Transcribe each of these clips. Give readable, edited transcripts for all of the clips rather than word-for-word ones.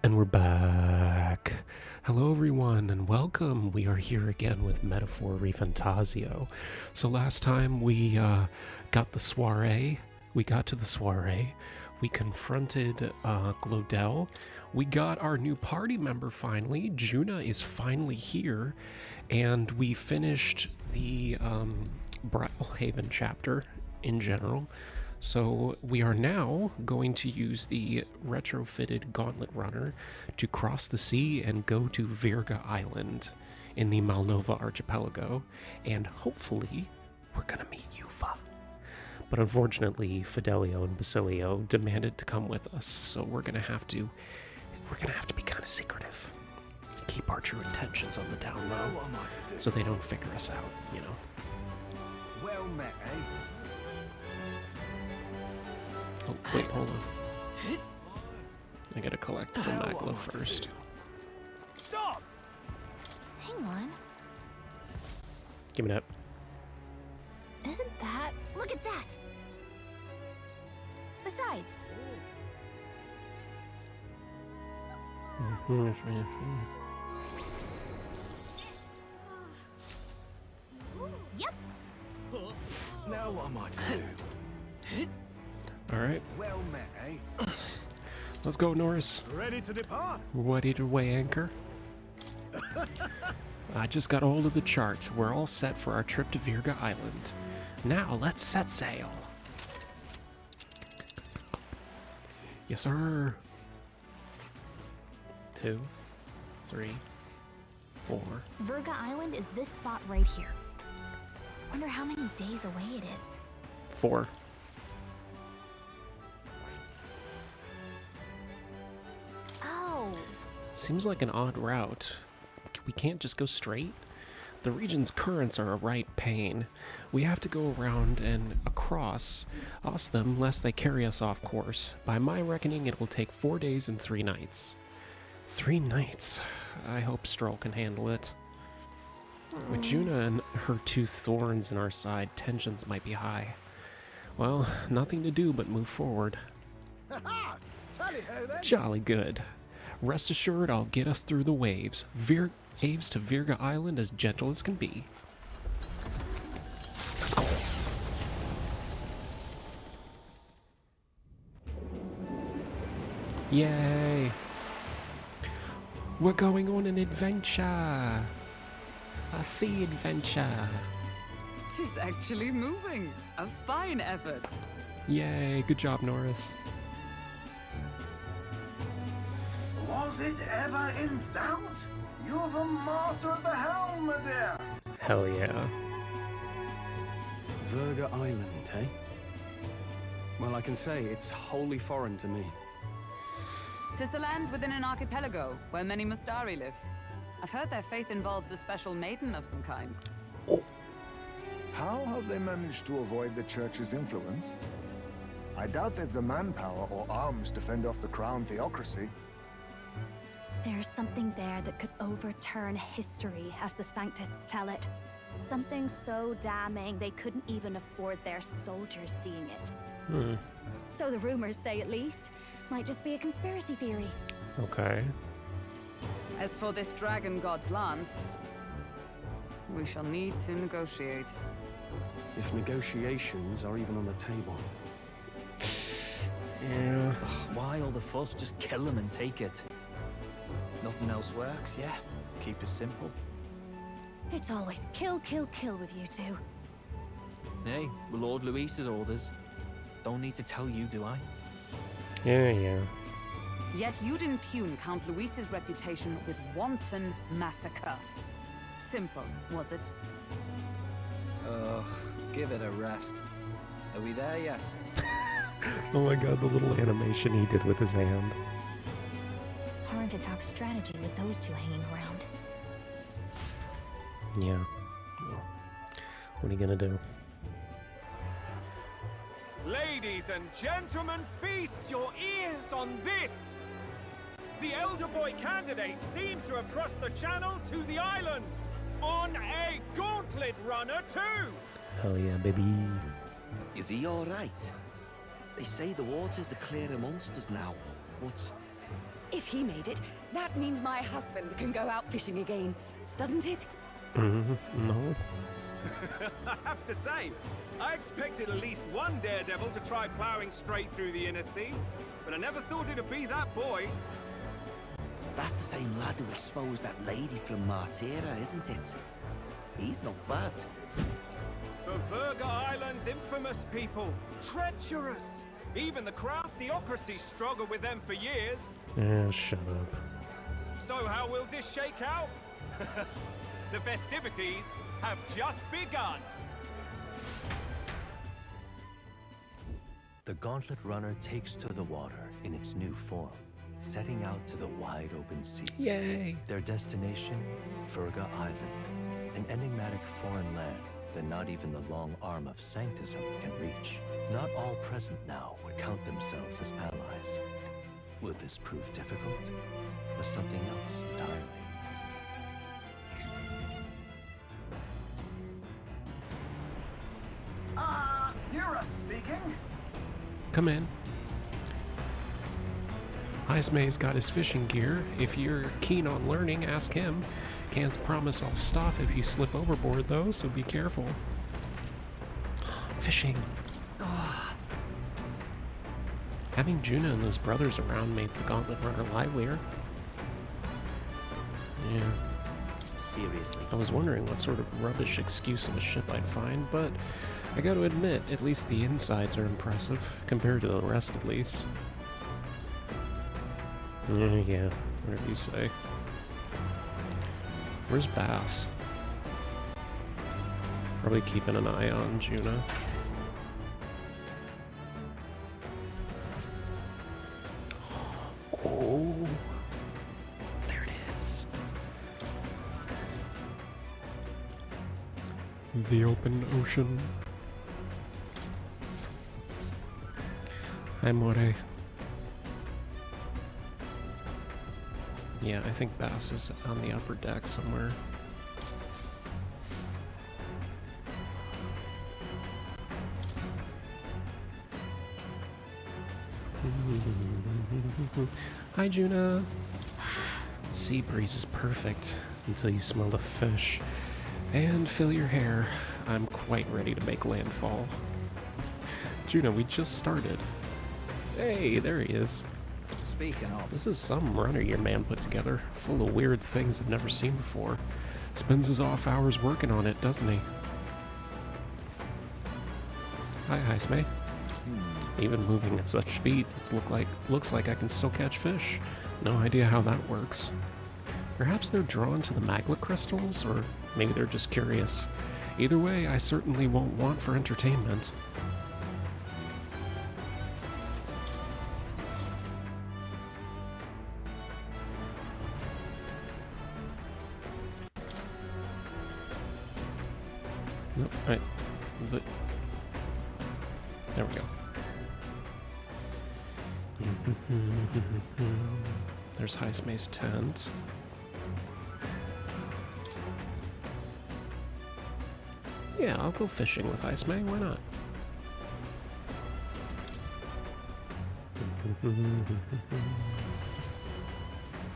And we're back. Hello, everyone, and welcome. We are here again with Metaphor Refantazio. So last time we got the soiree. We got to the soiree. We confronted Glodell. We got our new party member finally. Juna is finally here. And we finished the Bridlehaven chapter in general. So we are now going to use the retrofitted gauntlet runner to cross the sea and go to Virga Island in the Malnova archipelago, and hopefully we're gonna meet Yufa. But unfortunately, Fidelio and Basilio demanded to come with us, so we're gonna have to be kind of secretive. Keep our true intentions on the down low, so they don't figure us out, you know. Well met, eh? Oh, wait, hold on. I gotta collect the magla first. Stop! Hang on. Give me that. Isn't that? Look at that! Besides, yep. Now what am I to do? Alright, Well met, eh? let's go, Norris. Ready to depart? Ready to weigh anchor? I just got hold of the chart. We're all set for our trip to Virga Island. Now, let's set sail. Yes, sir. 2, 3, 4. Virga Island is this spot right here. Wonder how many days away it is. 4. Oh, Seems like an odd route. We can't just go straight. The region's currents are a right pain. We have to go around and across them lest they carry us off course. By my reckoning, it will take 4 days and 3 nights. 3 nights. I hope Stroll can handle it. With Juna and her 2 thorns in our side, tensions might be high. Well, nothing to do but move forward. Ha-ha! Tally-ho then! Jolly good. Rest assured, I'll get us through the waves. Waves to Virga Island as gentle as can be. Let's go. Yay! We're going on an adventure. A sea adventure. Tis actually moving. A fine effort. Yay! Good job, Norris. Was it ever in doubt? You're the master of the helm, my dear! Hell yeah. Virga Island, eh? Well, I can say it's wholly foreign to me. Tis a land within an archipelago where many Mustari live. I've heard their faith involves a special maiden of some kind. How have they managed to avoid the church's influence? I doubt they've the manpower or arms to fend off the crown theocracy. There's something there that could overturn history, as the Sanctists tell it. Something so damning they couldn't even afford their soldiers seeing it. So the rumors say, at least. Might just be a conspiracy theory. Okay. As for this dragon god's lance, we shall need to negotiate. If negotiations are even on the table. Yeah. Why all the fuss? Just kill them and take it. Nothing else works, yeah? Keep it simple. It's always kill, kill, kill with you two. Hey, Lord Luis's orders. Don't need to tell you, do I? Yeah. Yet you'd impugn Count Luis's reputation with wanton massacre. Simple, was it? Ugh, give it a rest. Are we there yet? Oh my god, the little animation he did with his hand. hard to talk strategy with those two hanging around. Yeah. Well, what are you gonna do? Ladies and gentlemen, feast your ears on this! The elder boy candidate seems to have crossed the channel to the island on a gauntlet runner too! Hell yeah, baby. Is he all right? They say the waters are clear amongst us now, but If he made it, that means my husband can go out fishing again, doesn't it? No. I have to say, I expected at least one daredevil to try plowing straight through the inner sea, but I never thought it'd be that boy. That's the same lad who exposed that lady from Martira, isn't it? He's not bad. But Virga Island's infamous people. Treacherous! Even the Crown Theocracy struggled with them for years. Yeah, shut up. So how will this shake out? The festivities have just begun. The Gauntlet Runner takes to the water in its new form, setting out to the wide open sea. Yay! Their destination, Virga Island, an enigmatic foreign land that not even the long arm of Sanctism can reach. Not all present now would count themselves as allies. Will this prove difficult, or something else entirely? Nura speaking. Come in. Ismay's got his fishing gear. If you're keen on learning, ask him. Can't promise I'll stop if you slip overboard, though, so be careful. Fishing. Having Juna and those brothers around made the Gauntlet Runner livelier. Yeah. Seriously. I was wondering what sort of rubbish excuse of a ship I'd find, but I gotta admit, at least the insides are impressive, compared to the rest at least. Yeah, whatever you say. Where's Bass? Probably keeping an eye on Juna. Oh, there it is. The open ocean. Hi, More. Yeah, I think Bass is on the upper deck somewhere. Hi, Juna. Sea breeze is perfect until you smell the fish and feel your hair. I'm quite ready to make landfall. Juna, we just started. Hey, there he is. Speaking of, This is some runner your man put together, full of weird things I've never seen before. Spends his off hours working on it, doesn't he? Hi, Ismay. Even moving at such speeds, looks like I can still catch fish. No idea how that works. Perhaps they're drawn to the magma crystals, or maybe they're just curious. Either way, I certainly won't want for entertainment. Nope, there we go. There's Ismay's tent. Yeah, I'll go fishing with Ismay, why not?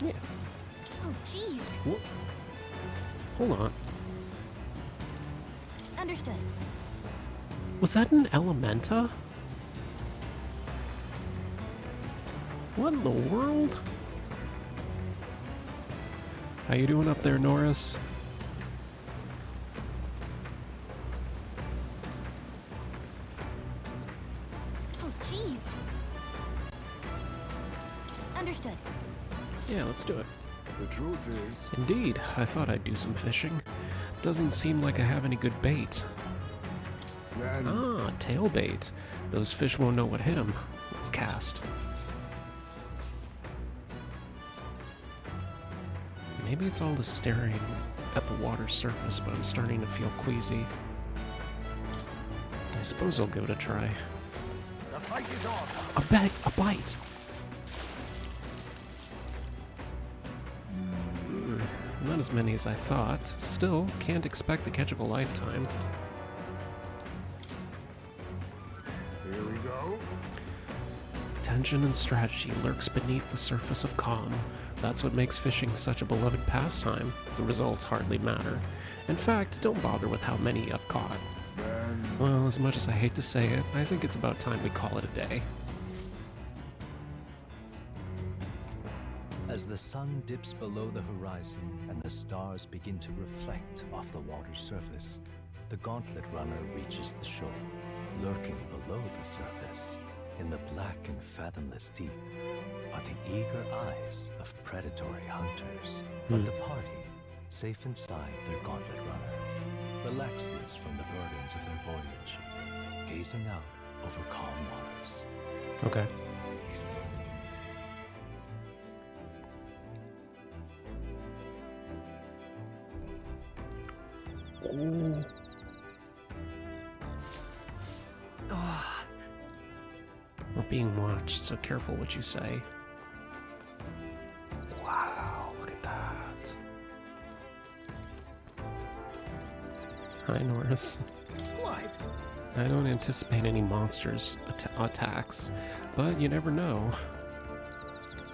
Yeah. Oh, jeez. Whoa. Hold on. Understood. Was that an Elementa? What in the world? How you doing up there, Norris? Oh, jeez. Understood. Yeah, let's do it. The truth is, Indeed, I thought I'd do some fishing. Doesn't seem like I have any good bait. then Ah, tail bait. Those fish won't know what hit them. Let's cast. Maybe it's all the staring at the water surface, but I'm starting to feel queasy. I suppose I'll give it a try. the fight is on. A bite! Not as many as I thought. Still, can't expect the catch of a lifetime. Here we go. Ta intention and strategy lurks beneath the surface of calm. That's what makes fishing such a beloved pastime. The results hardly matter. In fact, don't bother with how many I've caught. Well, as much as I hate to say it, I think it's about time we call it a day. As the sun dips below the horizon and the stars begin to reflect off the water's surface, the gauntlet runner reaches the shore. Lurking below the surface, in the black and fathomless deep, are the eager eyes of predatory hunters. But the party, safe inside their gauntlet runner, relaxes from the burdens of their voyage, gazing out over calm waters. Okay. Ooh. We're being watched, so careful what you say. Wow, look at that. Hi, Norris. What? I don't anticipate any monsters attacks, but you never know.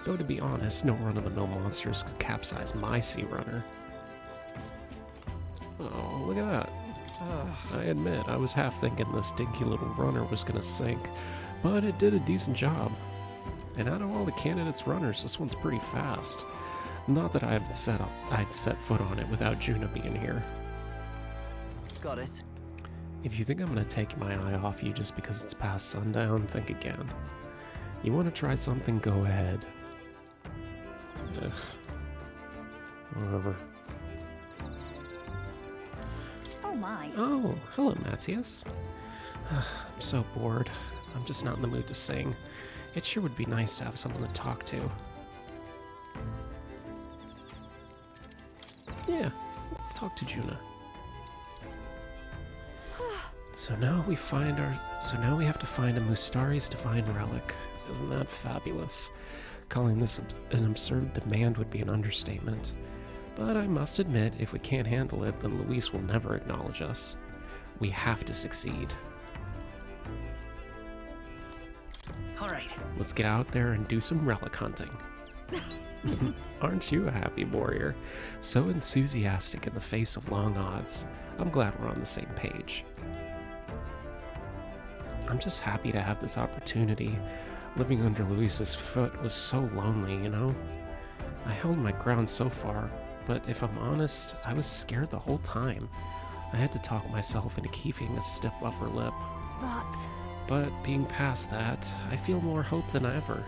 Though to be honest, no run-of-the-mill monsters could capsize my sea runner. Oh, look at that. I admit, I was half thinking this dinky little runner was gonna sink, but it did a decent job. And out of all the candidates runners, this one's pretty fast. Not that I'd set foot on it without Juna being here. Got it. If you think I'm gonna take my eye off you just because it's past sundown, think again. You want to try something, go ahead. Ugh. Whatever. Oh my. Oh, hello, Matthias. I'm so bored. I'm just not in the mood to sing. It sure would be nice to have someone to talk to. Yeah, let's talk to Juna. So now we have to find a Mustari's divine relic. Isn't that fabulous? Calling this an absurd demand would be an understatement. But I must admit, if we can't handle it, then Luis will never acknowledge us. We have to succeed. Alright. Let's get out there and do some relic hunting. Aren't you a happy warrior? So enthusiastic in the face of long odds. I'm glad we're on the same page. I'm just happy to have this opportunity. Living under Luis's foot was so lonely, you know? I held my ground so far, but if I'm honest, I was scared the whole time. I had to talk myself into keeping a stiff upper lip. But being past that, I feel more hope than ever.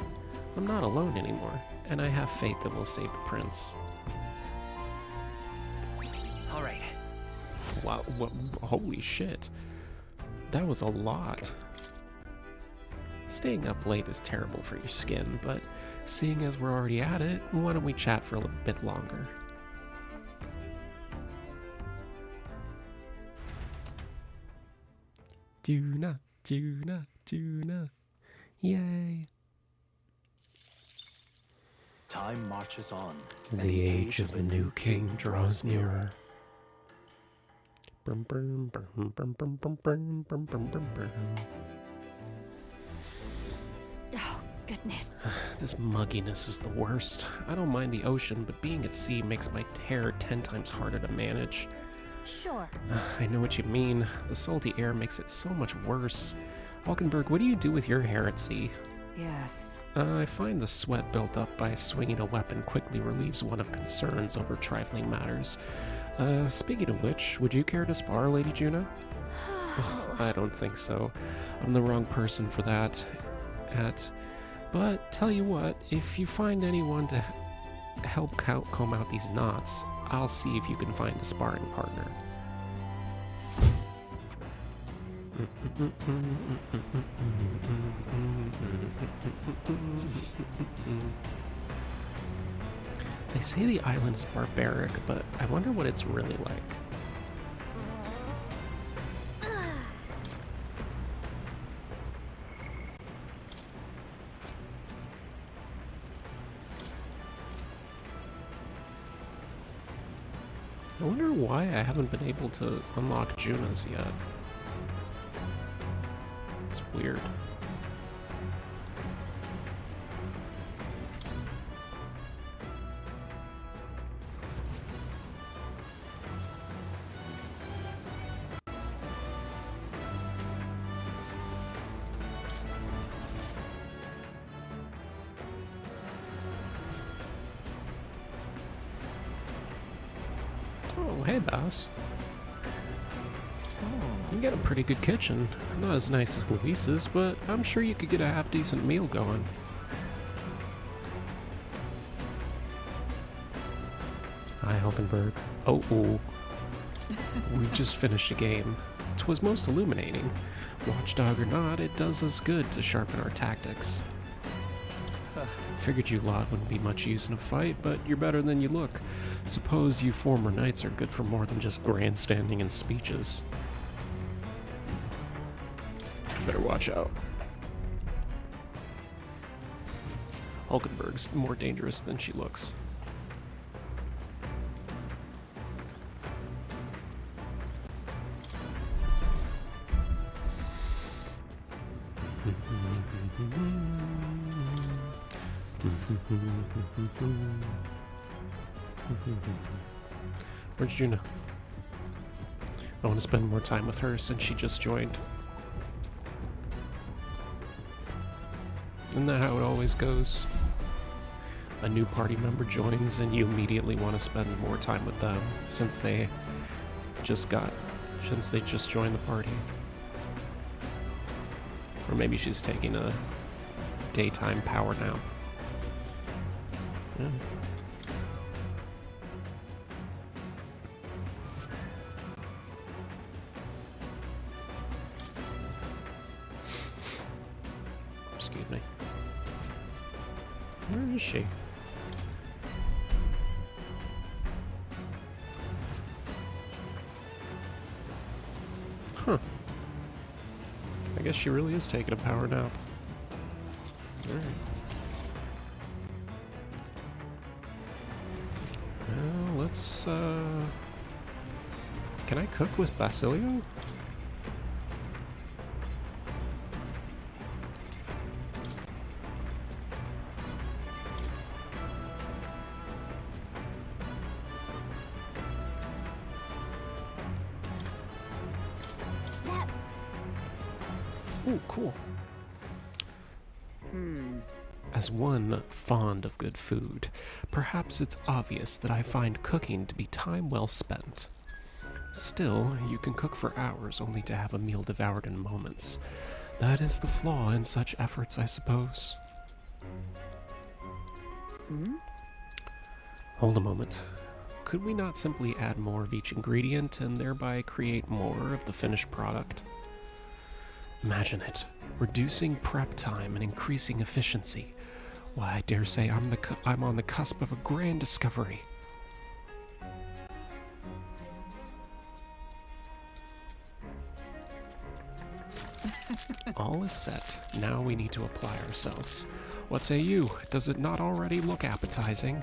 I'm not alone anymore, and I have faith that we'll save the prince. Alright. Wow, holy shit. That was a lot. Staying up late is terrible for your skin, but seeing as we're already at it, why don't we chat for a little bit longer? Juna, Juna, Juna. Yay. Time marches on. The age of the new king draws nearer. Brum, brum, brum, brum, brum, brum, brum, brum, brum, brum, brum. Oh, goodness. This mugginess is the worst. I don't mind the ocean, but being at sea makes my hair 10 times harder to manage. Sure. I know what you mean. The salty air makes it so much worse. Valkenberg, what do you do with your hair at sea? Yes. I find the sweat built up by swinging a weapon quickly relieves one of concerns over trifling matters. Speaking of which, would you care to spar, Lady Juna? I don't think so. I'm the wrong person for that. But tell you what, if you find anyone to help comb out these knots, I'll see if you can find a sparring partner. They say the island is barbaric, but I wonder what it's really like. I wonder why I haven't been able to unlock Juna's yet. It's weird. hey, boss. You got a pretty good kitchen. Not as nice as Luis's, but I'm sure you could get a half-decent meal going. Hi, Hulkenberg. Oh. We've just finished a game. 'Twas most illuminating. Watchdog or not, it does us good to sharpen our tactics. Figured you lot wouldn't be much use in a fight, but you're better than you look. Suppose you former knights are good for more than just grandstanding and speeches. Better watch out. Hulkenberg's more dangerous than she looks. Where'd Juna? I want to spend more time with her since she just joined. Isn't that how it always goes? A new party member joins and you immediately want to spend more time with them since they just joined the party. Or maybe she's taking a daytime power nap. Yeah. Excuse me. Where is she? Huh. I guess she really is taking a power nap. Alright. Well, let's, can I cook with Basilio? Ooh, cool. As one fond of good food, perhaps it's obvious that I find cooking to be time well spent. Still, you can cook for hours only to have a meal devoured in moments. That is the flaw in such efforts, I suppose. Hold a moment. Could we not simply add more of each ingredient and thereby create more of the finished product? Imagine it, reducing prep time and increasing efficiency. Why, I dare say I'm on the cusp of a grand discovery. All is set. Now we need to apply ourselves. What say you? Does it not already look appetizing?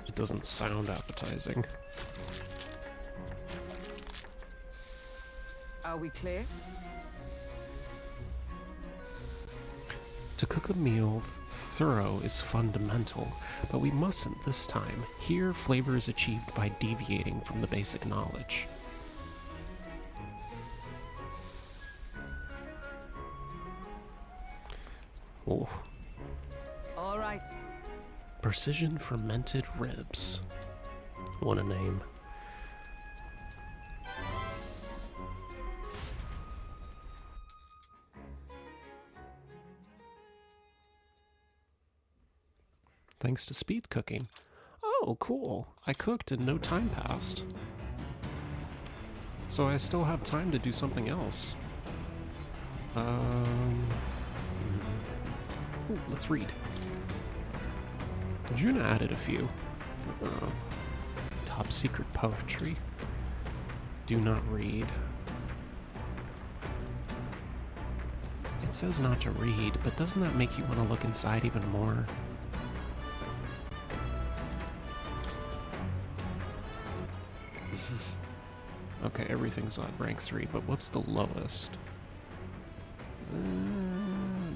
It doesn't sound appetizing. Are we clear? To cook a meal thorough is fundamental, but we mustn't this time. Here, flavor is achieved by deviating from the basic knowledge. Oh. All right. Precision fermented ribs. What a name. Thanks to speed cooking. Oh, cool. I cooked and no time passed. So I still have time to do something else. Ooh, let's read. Juna added a few. Top secret poetry. Do not read. It says not to read, but doesn't that make you want to look inside even more? Okay, everything's on rank 3, but what's the lowest?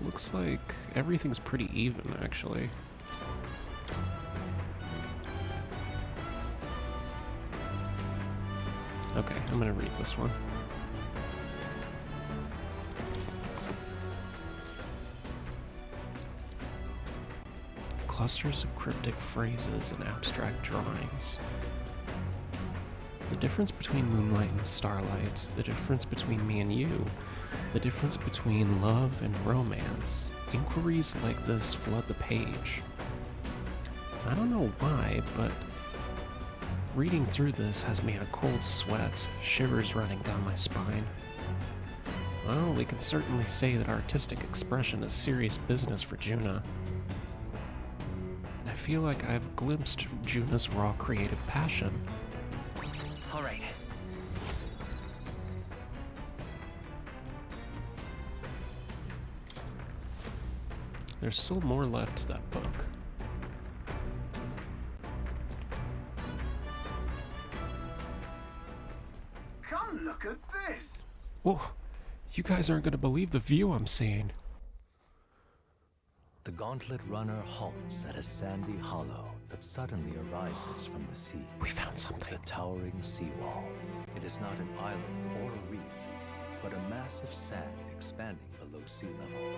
Looks like everything's pretty even, actually. Okay, I'm gonna read this one. Clusters of cryptic phrases and abstract drawings. The difference between moonlight and starlight, the difference between me and you, the difference between love and romance. Inquiries like this flood the page. I don't know why, but reading through this has me in a cold sweat, shivers running down my spine. Well, we can certainly say that artistic expression is serious business for Juna. I feel like I've glimpsed Juna's raw creative passion. All right. There's still more left to that book. Come look at this. Whoa, you guys aren't gonna believe the view I'm seeing. The gauntlet runner halts at a sandy hollow that suddenly arises from the sea. We found something. The towering seawall. It is not an island or a reef, but a mass of sand expanding below sea level.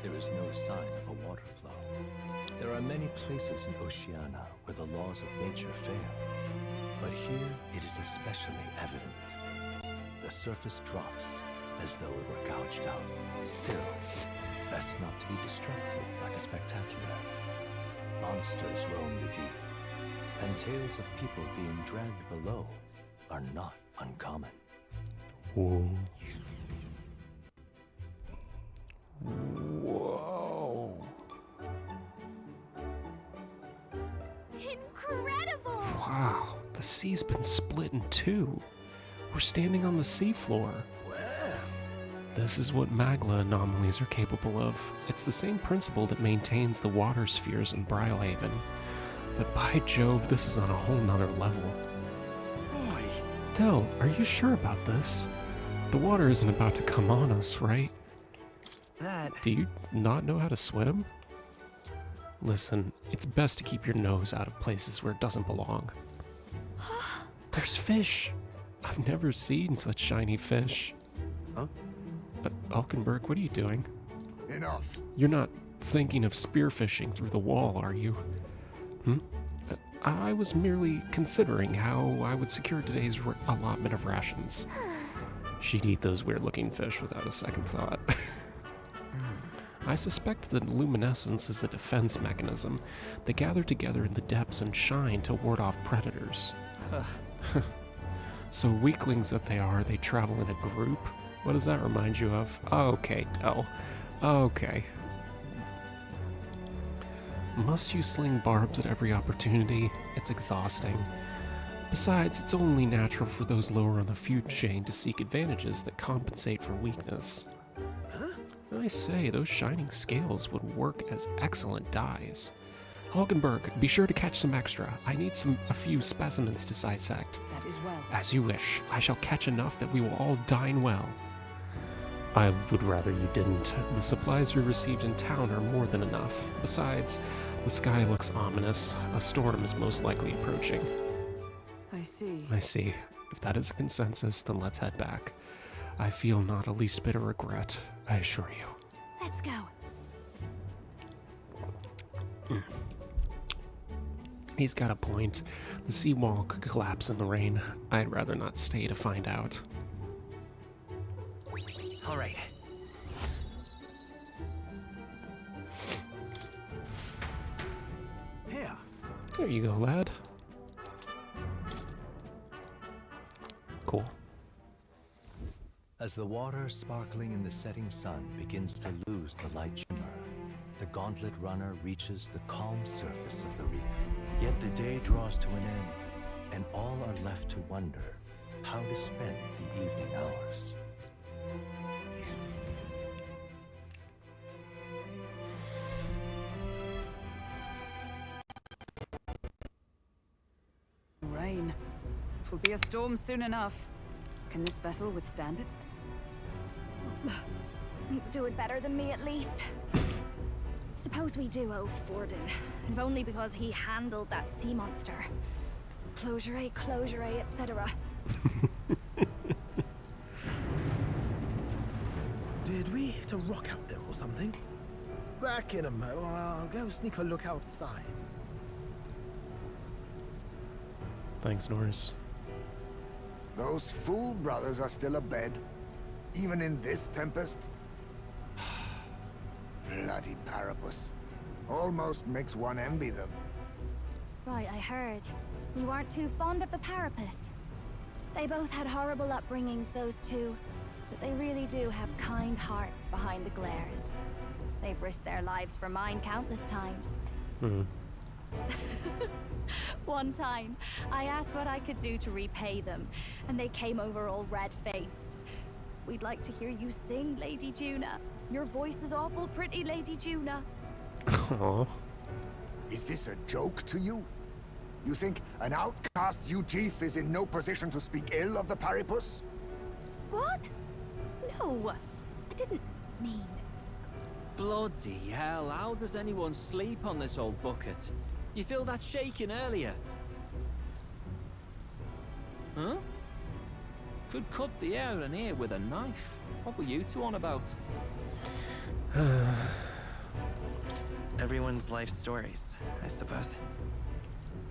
There is no sign of a water flow. There are many places in Oceania where the laws of nature fail, but here it is especially evident. The surface drops as though it were gouged out. Still, best not to be distracted by the spectacular. Monsters roam the deep, and tales of people being dragged below are not uncommon. Whoa. Whoa. Incredible! Wow, the sea's been split in two. We're standing on the seafloor. This is what Magla anomalies are capable of. It's the same principle that maintains the water spheres in Brylehaven. But by Jove, this is on a whole nother level. Boy. Del, are you sure about this? The water isn't about to come on us, right? That... Do you not know how to swim? Listen, it's best to keep your nose out of places where it doesn't belong. There's fish! I've never seen such shiny fish. Huh? Alkenberg, what are you doing? Enough. You're not thinking of spearfishing through the wall, are you? I was merely considering how I would secure today's allotment of rations. She'd eat those weird-looking fish without a second thought. I suspect that luminescence is a defense mechanism. They gather together in the depths and shine to ward off predators. So weaklings that they are, they travel in a group? What does that remind you of? Okay, Del. Okay. Must you sling barbs at every opportunity? It's exhausting. Besides, it's only natural for those lower on the food chain to seek advantages that compensate for weakness. I say, those shining scales would work as excellent dyes. Hulkenberg, be sure to catch some extra. I need a few specimens to dissect. That is well. As you wish. I shall catch enough that we will all dine well. I would rather you didn't. The supplies we received in town are more than enough. Besides, the sky looks ominous. A storm is most likely approaching. I see. I see. If that is a consensus, then let's head back. I feel not a least bit of regret, I assure you. Let's go. He's got a point. The seawall could collapse in the rain. I'd rather not stay to find out. All right. Here. There you go, lad. Cool. As the water sparkling in the setting sun begins to lose the light shimmer, the gauntlet runner reaches the calm surface of the reef. Yet the day draws to an end, and all are left to wonder how to spend the evening hours. Rain. It will be a storm soon enough. Can this vessel withstand it? It's doing better than me, at least. Suppose we do owe Forden, if only because he handled that sea monster. Closure, etc. Did we hit a rock out there or something? Back in a mo, I'll go sneak a look outside. Thanks, Norris. Those fool brothers are still abed, even in this tempest. Bloody Parapus. Almost makes one envy them. Right, I heard. You aren't too fond of the Parapus. They both had horrible upbringings, those two. But they really do have kind hearts behind the glares. They've risked their lives for mine countless times. One time, I asked what I could do to repay them, and they came over all red-faced. We'd like to hear you sing, Lady Juna. Your voice is awful pretty, Lady Juna. Aww. Is this a joke to you? You think an outcast Ujif is in no position to speak ill of the Paripus? What? No, I didn't mean. Bloody hell, how does anyone sleep on this old bucket? You feel that shaking earlier? Huh? Could cut the air in here with a knife. What were you two on about? Everyone's life stories, I suppose.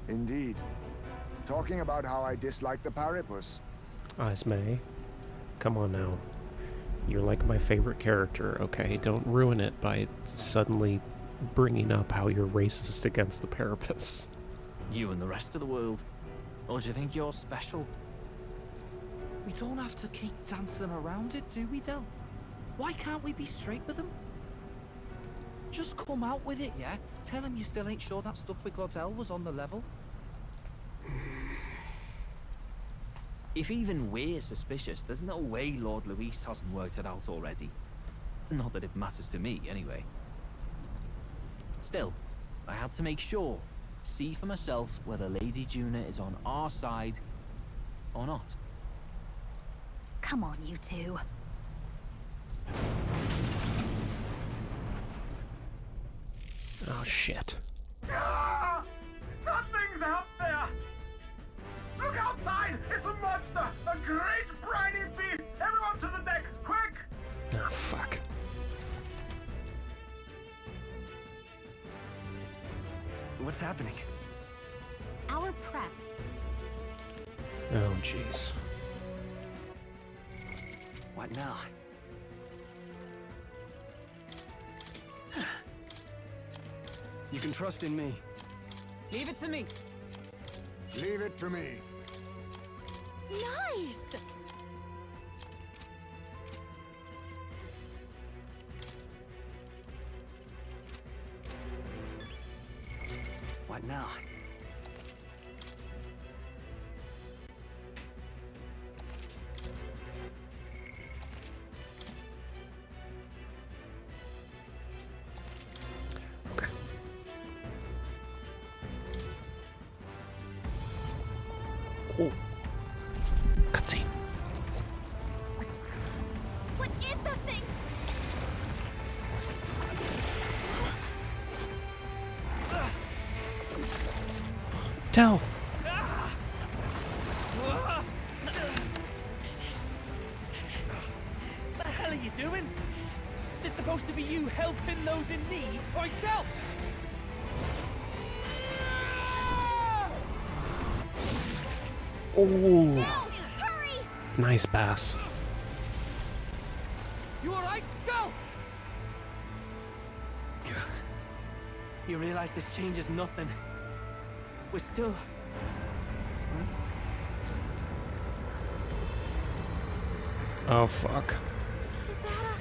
Indeed. Talking about how I dislike the Paripus. Esme, come on now. You're like my favorite character, okay? Don't ruin it by suddenly bringing up how you're racist against the Parapus. You and the rest of the world. Or do you think you're special? We don't have to keep dancing around it, do we, Del? Why can't we be straight with them? Just come out with it, yeah? Tell him you still ain't sure that stuff with Glodell was on the level. If even we're suspicious, there's no way Lord Luis hasn't worked it out already. Not that it matters to me, anyway. Still, I had to make sure, see for myself whether Lady Juna is on our side or not. Come on, you two. Oh, shit. Ah! Something's out there! Look outside! It's a monster! A great briny beast! Everyone to the deck! Quick! Oh, fuck. What's happening? Our prep. Oh, jeez. What now? You can trust in me. Leave it to me. Leave it to me. Nice! What now? Okay. Oh. Cutscene. What is that thing? Tell. What the hell are you doing? It's supposed to be you helping those in need, or Del! Oh. Hurry! Nice pass. You alright, Del? You realize this changes nothing. We're still... Oh, fuck. Is that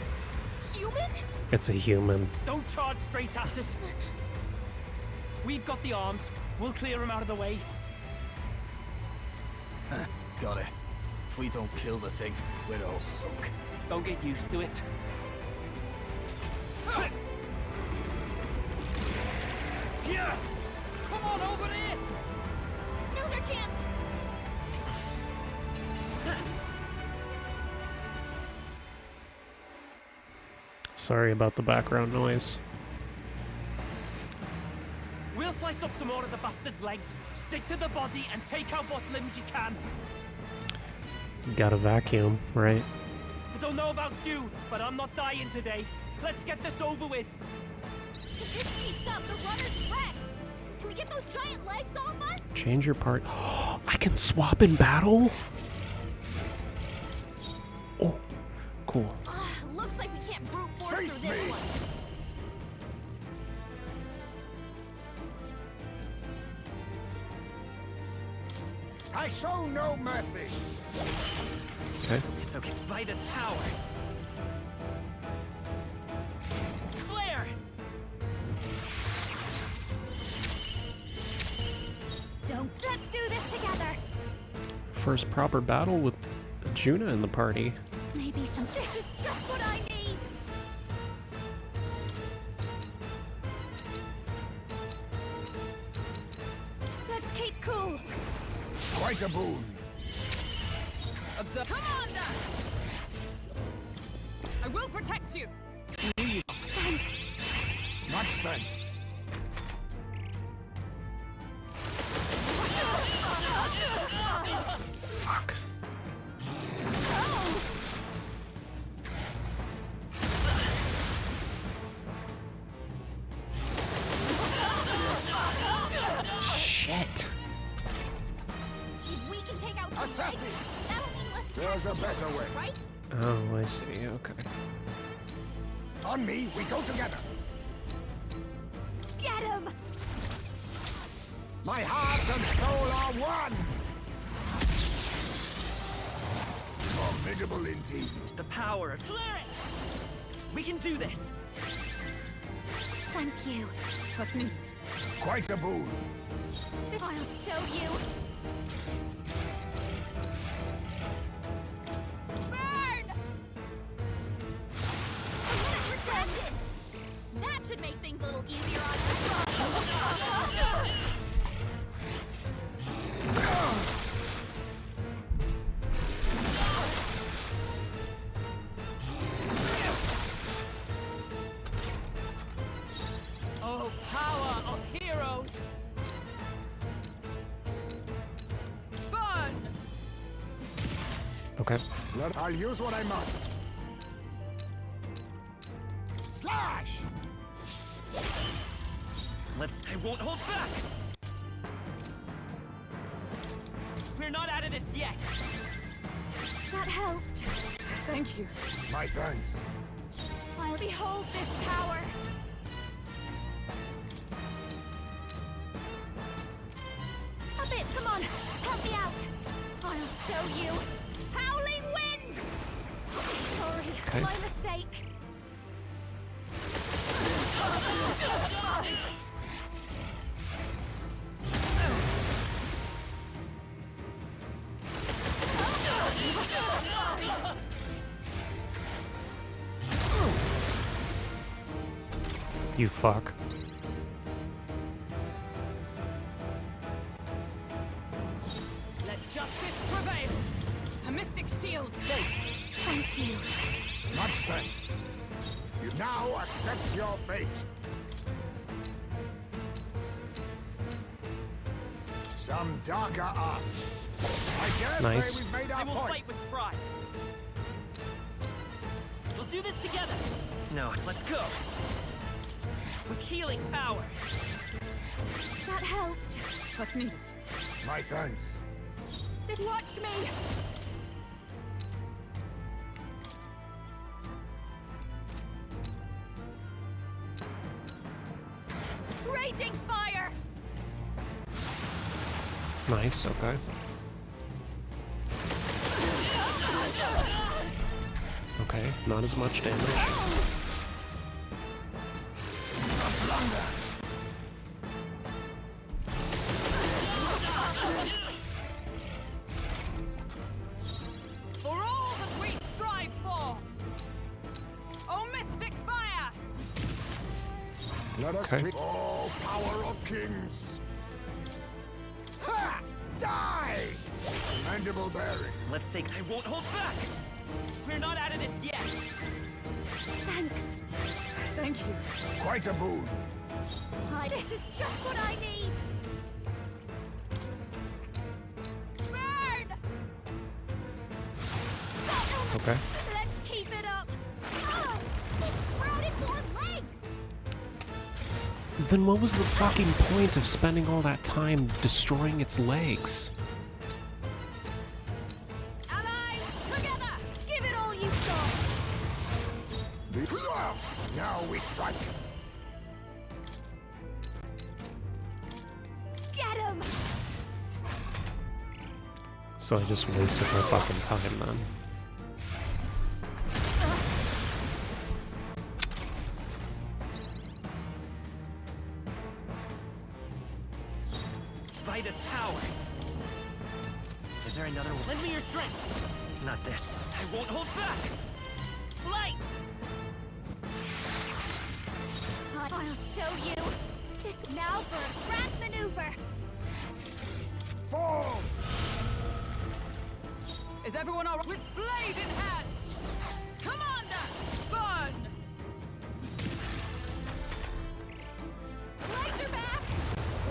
a human? It's a human. Don't charge straight at it. We've got the arms. We'll clear him out of the way. Got it. If we don't kill the thing, we're all sunk. Don't get used to it. Yeah! Come on over here! Now's our chance! Sorry about the background noise. We'll slice up some more of the bastard's legs, stick to the body, and take out what limbs you can. Gotta vacuum, right? I don't know about you, but I'm not dying today. Let's get this over with. If this keeps up, the runner's wrecked. Can we get those giant legs off us? Change your part. I can swap in battle? Oh, cool. Looks like we can't brute force Face through this me. one. I show no mercy. Okay. It's okay. By this power. Flare! Let's do this together. First proper battle with Juna in the party. Maybe some. This is just what I need. Let's keep cool. Quite a boon. Observe. Commander! I will protect you. Thanks. Much thanks. Fuck. Shit. If we can take out the Assassin! legs, that'll mean less There's a casualties, better way. right? Oh, I see. Okay. On me, we go together. Get him. My heart and soul are one. Formidable indeed. The power of Flare it! We can do this! Thank you. Trust me. Quite a boon. I'll show you. Burn! Restricted! That should make things a little easier on us. Oh, power of heroes! Burn! Okay. I'll use what I must. Slash! I won't hold back! We're not out of this yet! That helped. Thank you. My thanks. I'll behold this power. A bit, come on. Help me out. I'll show you. Howling wind! Sorry, Okay. my mistake. You fuck. Let justice prevail! A mystic shield face! Thank you. Much thanks. You now accept your fate. Some darker arts. I dare Nice. say we've made I our will point. fight with pride! We'll do this together! No, let's go! With healing power! That helped. Trust me. My thanks. Watch me. Raging fire. Nice, okay. Okay, not as much damage. For all that we strive for! Oh, mystic fire! Let us Okay. treat all power of kings. Ha! Die! Mandible bearing. Let's take. I won't hold back! We're not out of this yet! Thanks. Thank you. Quite a boon. This is just what I need. Burn! Okay. Let's keep it up. Ah, it sprouted more legs. Then what was the fucking point of spending all that time destroying its legs? Allies, together. Give it all you we strike. Get him! So I just wasted my fucking time then. Fight is power. Is there another one? Lend me your strength. Not this. I won't hold back. Flight! I'll show you. This now for a grand maneuver. Fall! Is everyone all right? With blade in hand! Commander! Burn! Razorback!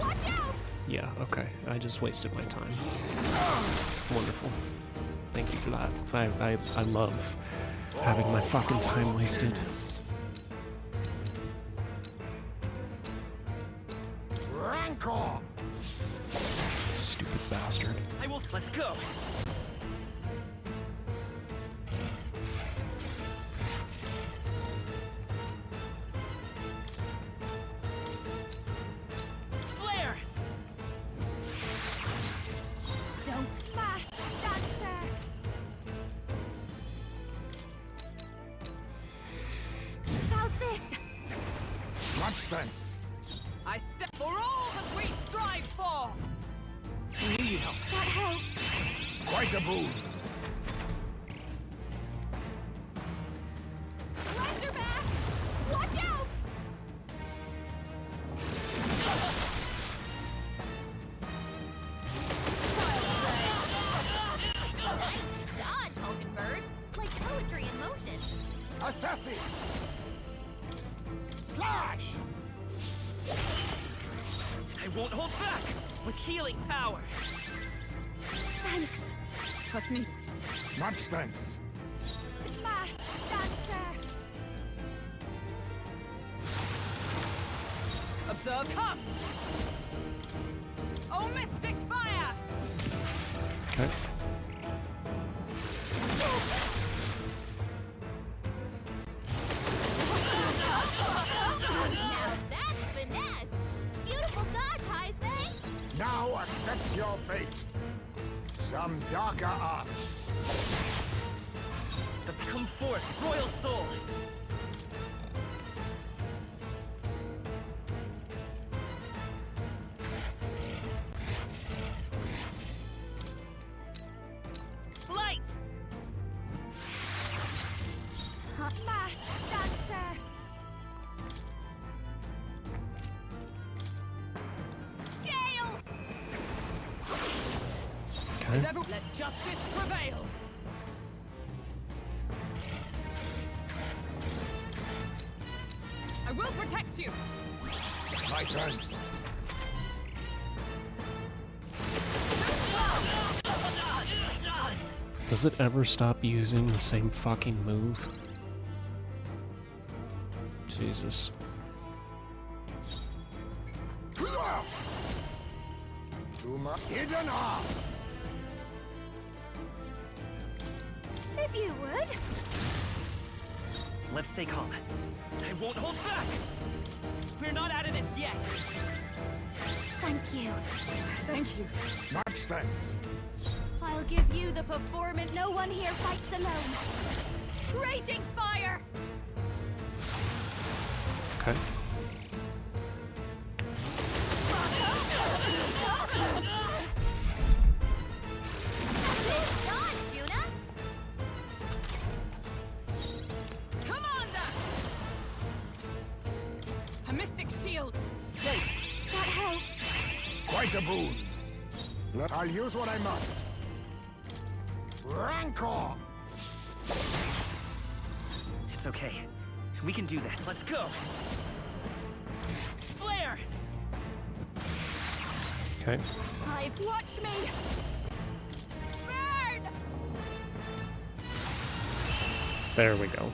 Watch out! Yeah, okay. I just wasted my time. Wonderful. Thank you for that. I love having my fucking time wasted. Rancor! Stupid bastard. I will. Let's go. Flare! Don't fast, dancer! How's this? Much thanks. I step for all that we strive for! I knew you'd help. That helped. Quite a boon. Razorback! Watch out! Nice dodge, Hulkenberg. Like poetry in motion. Assassin! Slash! I won't hold back. With healing power. Thanks. What's needed? Much thanks. Fast, dancer! Observe, come! Oh, mystic fire! Okay. Now that's finesse. Beautiful dodge, Heisman. Now accept your fate. Some darker arts. Come forth, royal soul. Flight! Fast, dancer! Gale! Okay. Is everyone... Let justice prevail! I will protect you! My thanks. Does it ever stop using the same fucking move? Jesus. To my hidden art. If you would. Let's stay calm. I won't hold back. We're not out of this yet. Thank you. Thank you. Much thanks. I'll give you the performance. No one here fights alone. Raging fire! Okay. Dodge, Juna. Commander! A mystic shield! That helped. Quite a boon. I'll use what I must. Rancor! It's okay. We can do that. Let's go. Flare! Okay. Watch me! Burn! There we go.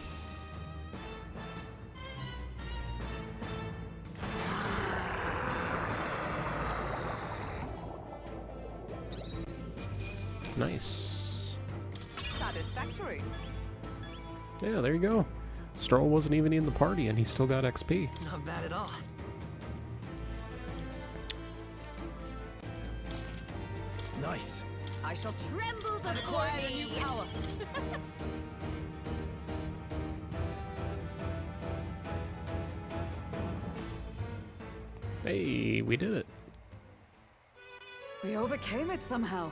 Nice. Satisfactory. Yeah, there you go. Stroll wasn't even in the party and he still got XP. Not bad at all. Nice. I shall tremble I've before acquired a new thee. power. Hey, we did it. We overcame it somehow.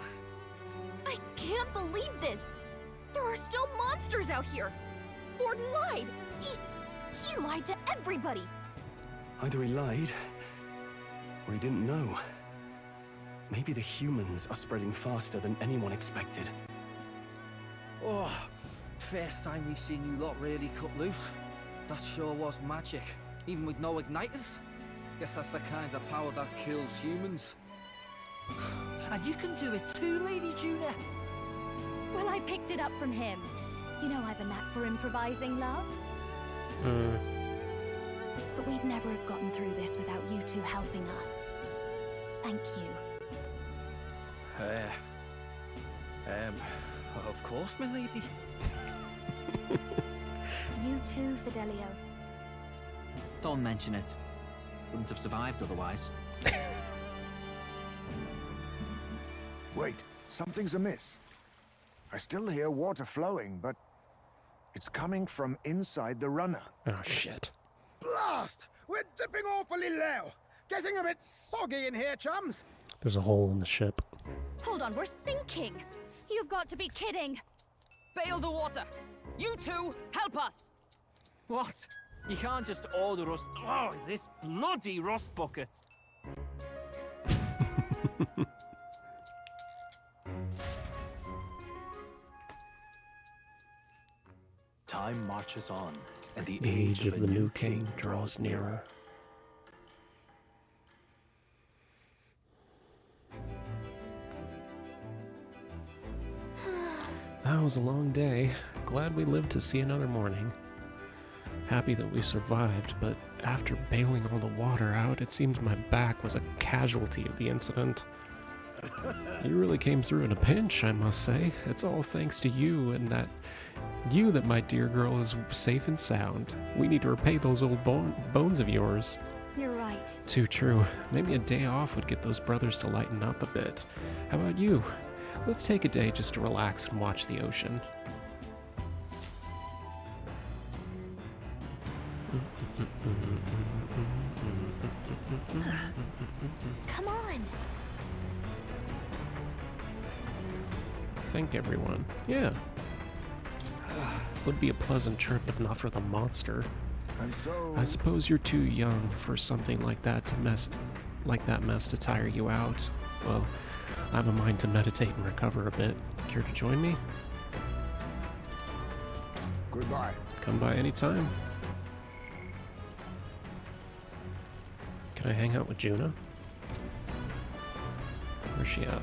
I can't believe this! There are still monsters out here! Gordon lied! He lied to everybody! Either he lied, or he didn't know. Maybe the humans are spreading faster than anyone expected. Oh, first time we've seen you lot really cut loose. That sure was magic, even with no igniters. Guess that's the kind of power that kills humans. And you can do it too, Lady Juna. Well, I picked it up from him. You know I've a knack for improvising, love. But we'd never have gotten through this without you two helping us. Thank you. Of course, my lady. You too, Fidelio. Don't mention it. Wouldn't have survived otherwise. Wait, something's amiss. I still hear water flowing, but it's coming from inside the runner. Oh, shit. Blast! We're dipping awfully low. Getting a bit soggy in here, chums. There's a hole in the ship. Hold on, we're sinking! You've got to be kidding! Bail the water. You two, help us. What? You can't just order us. Oh, this bloody rust bucket. Time marches on, and the age of the new king draws nearer. That was a long day. Glad we lived to see another morning. Happy that we survived, but after bailing all the water out, it seems my back was a casualty of the incident. You really came through in a pinch, I must say. It's all thanks to you and that my dear girl is safe and sound. We need to repay those old bones of yours. You're right. Too true. Maybe a day off would get those brothers to lighten up a bit. How about you? Let's take a day just to relax and watch the ocean. Come on! Thank everyone. Yeah. Would be a pleasant trip if not for the monster. And so I suppose you're too young for something like that to tire you out. Well, I have a mind to meditate and recover a bit. Care to join me? goodbye. Come by anytime. Can I hang out with Juna? Where's she at?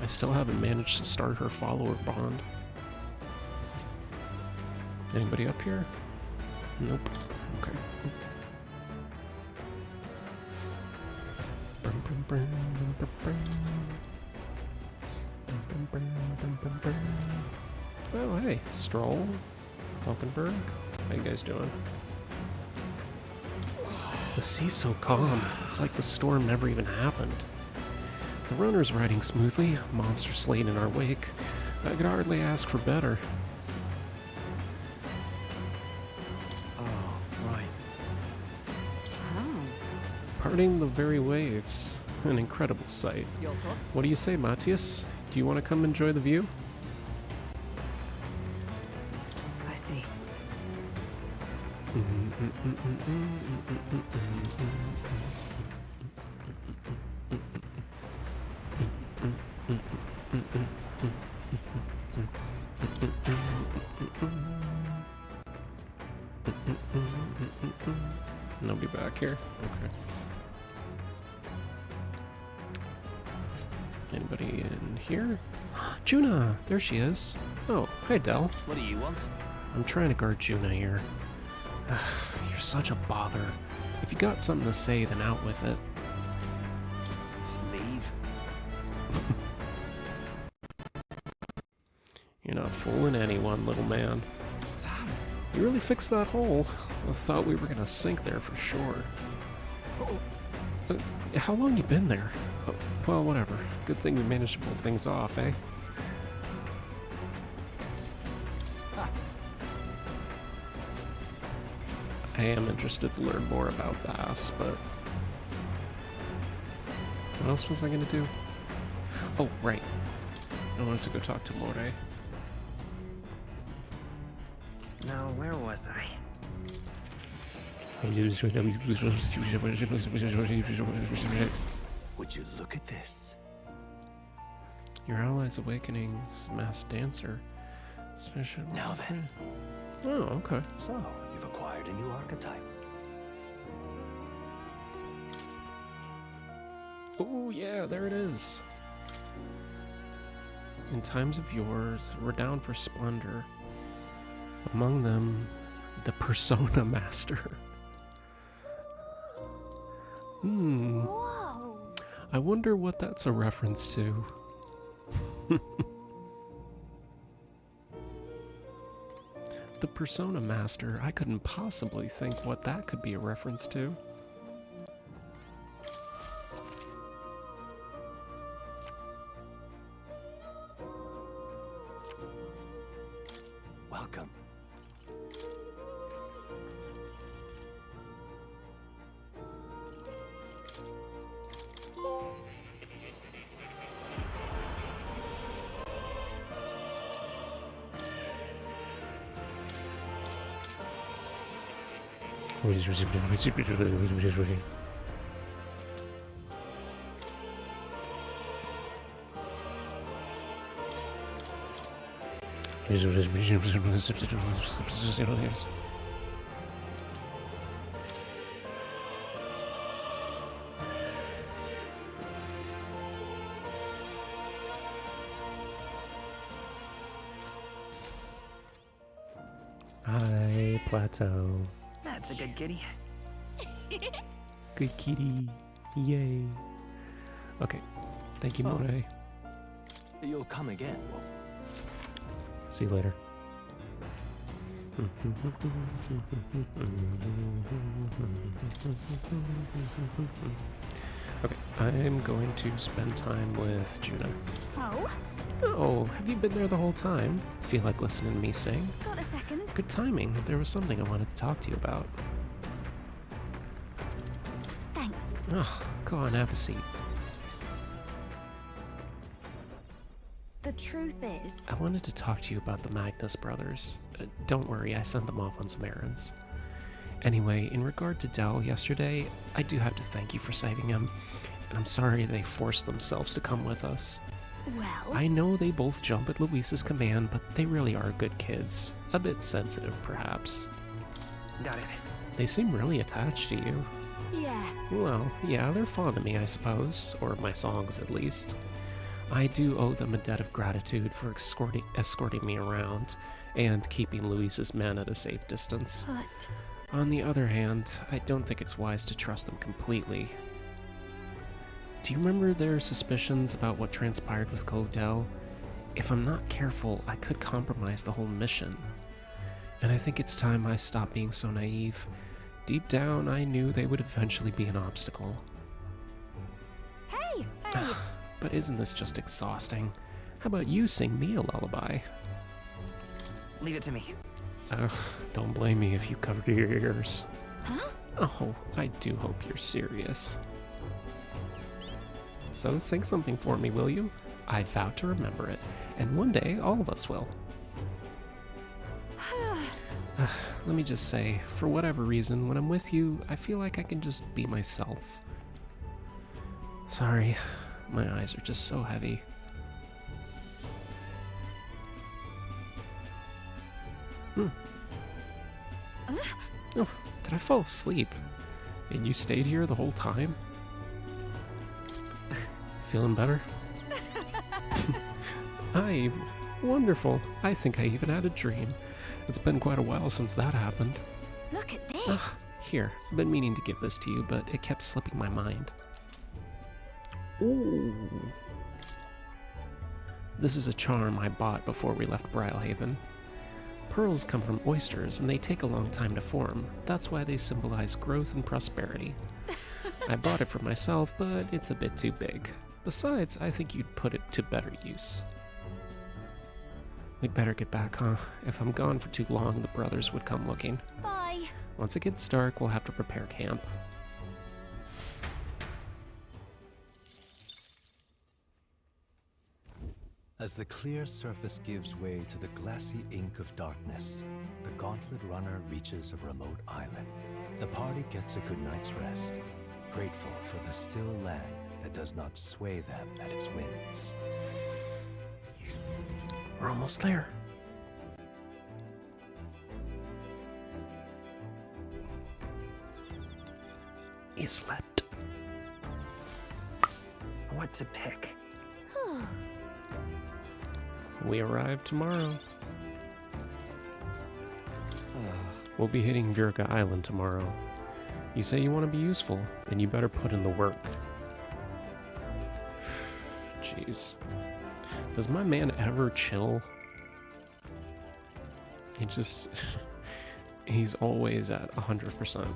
I still haven't managed to start her follower bond. Anybody up here? Nope. Okay. Oh, hey, Stroll, Hulkenberg. How you guys doing? The sea's so calm. It's like the storm never even happened. The runner's riding smoothly, monster slain in our wake. I could hardly ask for better. Oh, right. Parting the very waves. An incredible sight. Your thoughts? What do you say, Matthias? Do you want to come enjoy the view? I see. And I'll be back here. Okay. Anybody in here? Juna! There she is. Oh, hi, Del. What do you want? I'm trying to guard Juna here. You're such a bother. If you got something to say, then out with it. Leave. You're not fooling anyone, little man. You really fixed that hole. I thought we were gonna sink there for sure. How long you been there? Oh, well, whatever. Good thing we managed to pull things off, eh? I am interested to learn more about Bass, but... What else was I gonna do? Oh, right. I wanted to go talk to More. Now, where was I? Would you look at this? Your allies' awakenings, masked dancer. Special. Now then. Oh, okay. So, you've acquired a new archetype. Oh, yeah, there it is. In times of yours, renowned for splendor. Among them, the Persona Master. Whoa. I wonder what that's a reference to. The Persona Master, I couldn't possibly think what that could be a reference to. Welcome. Hi, Plateau. That's a good kitty. Good kitty. Yay. Okay. Thank you, Oh. More. You'll come again, won't you? See you later. Okay, I'm going to spend time with Juno. Oh? Oh, have you been there the whole time? Feel like listening to me sing? Got a second? Good timing. There was something I wanted to talk to you about. Thanks. Oh, go on, have a seat. The truth is... I wanted to talk to you about the Magnus brothers. Don't worry, I sent them off on some errands. Anyway, in regard to Dell yesterday, I do have to thank you for saving him, and I'm sorry they forced themselves to come with us. Well... I know they both jump at Luis's command, but they really are good kids. A bit sensitive, perhaps. Got it. They seem really attached to you. Yeah. Well, yeah, they're fond of me, I suppose. Or my songs, at least. I do owe them a debt of gratitude for escorting me around and keeping Luis's men at a safe distance. But... On the other hand, I don't think it's wise to trust them completely. Do you remember their suspicions about what transpired with Codell? If I'm not careful, I could compromise the whole mission. And I think it's time I stopped being so naive. Deep down, I knew they would eventually be an obstacle. Hey! Hey! But isn't this just exhausting? How about you sing me a lullaby? Leave it to me. Ugh, don't blame me if you covered your ears. Huh? Oh, I do hope you're serious. So sing something for me, will you? I vow to remember it, and one day all of us will. Let me just say, for whatever reason, when I'm with you, I feel like I can just be myself. Sorry, my eyes are just so heavy. Oh, did I fall asleep? And you stayed here the whole time? Feeling better? Wonderful. I think I even had a dream. It's been quite a while since that happened. Look at this! Here, I've been meaning to give this to you, but it kept slipping my mind. Ooh. This is a charm I bought before we left Brylehaven. Pearls come from oysters, and they take a long time to form. That's why they symbolize growth and prosperity. I bought it for myself, but it's a bit too big. Besides, I think you'd put it to better use. We'd better get back, huh? If I'm gone for too long, the brothers would come looking. Bye. Once it gets dark, we'll have to prepare camp. As the clear surface gives way to the glassy ink of darkness, the gauntlet runner reaches a remote island. The party gets a good night's rest, grateful for the still land that does not sway them at its whims. We're almost there. Islet. What to pick? We arrive tomorrow. We'll be hitting Virga Island tomorrow. You say you want to be useful, then you better put in the work. Jeez. Does my man ever chill? He just... he's always at 100%.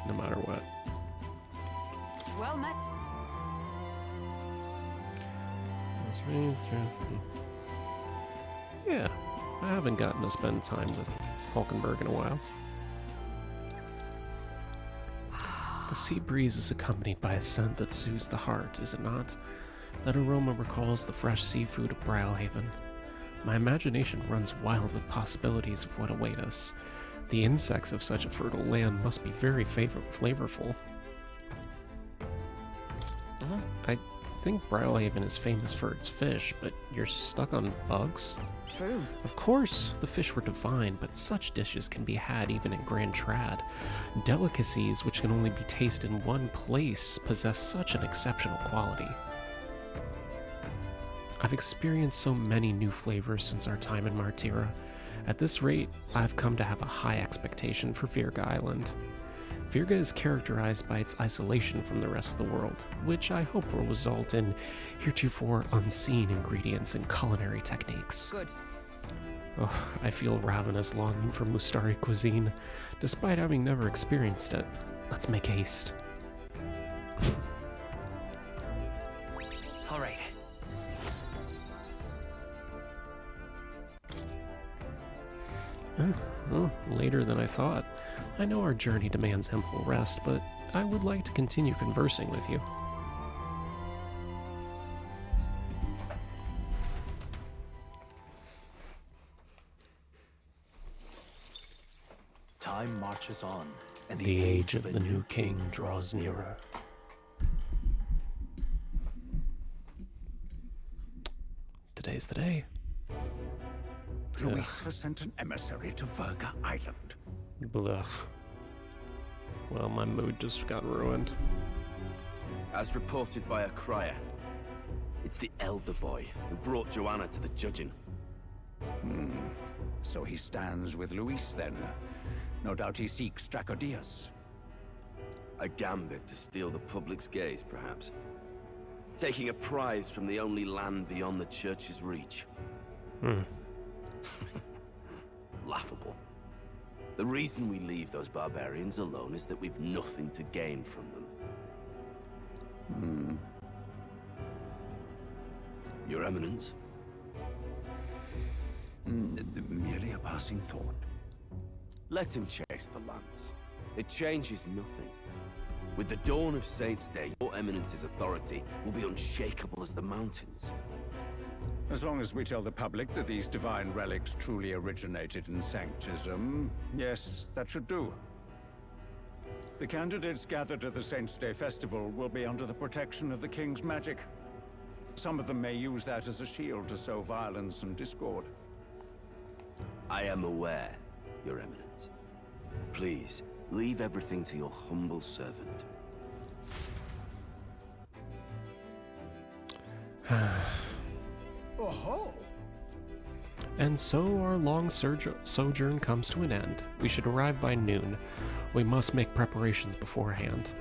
No matter what. Well met. Yeah, I haven't gotten to spend time with Hulkenberg in a while. The sea breeze is accompanied by a scent that soothes the heart, is it not? That aroma recalls the fresh seafood of Browhaven. My imagination runs wild with possibilities of what await us. The insects of such a fertile land must be very flavorful. I think Browhaven is famous for its fish, but you're stuck on bugs? True. Of course, the fish were divine, but such dishes can be had even in Grand Trad. Delicacies which can only be tasted in one place possess such an exceptional quality. I've experienced so many new flavors since our time in Martira. At this rate, I've come to have a high expectation for Virga Island. Virga is characterized by its isolation from the rest of the world, which I hope will result in heretofore unseen ingredients and culinary techniques. Good. Oh, I feel ravenous longing for Mustari cuisine, despite having never experienced it. Let's make haste. All right. Oh, later than I thought. I know our journey demands ample rest, but I would like to continue conversing with you. Time marches on, and The age of the new king draws nearer. Today's the day. Luis has sent an emissary to Virga Island. Blah. Well, my mood just got ruined. As reported by a crier, it's the elder boy who brought Joanna to the judging. So he stands with Luis then. No doubt he seeks Dracodius. A gambit to steal the public's gaze, perhaps. Taking a prize from the only land beyond the church's reach. Laughable. The reason we leave those barbarians alone is that we've nothing to gain from them. Your Eminence? Merely a passing thought. Let him chase the lance. It changes nothing. With the dawn of Saint's Day, your Eminence's authority will be unshakable as the mountains. As long as we tell the public that these divine relics truly originated in Sanctism, yes, that should do. The candidates gathered at the Saint's Day Festival will be under the protection of the King's magic. Some of them may use that as a shield to sow violence and discord. I am aware, Your Eminence. Please, leave everything to your humble servant. Oh-ho! And so our long sojourn comes to an end. We should arrive by noon. We must make preparations beforehand.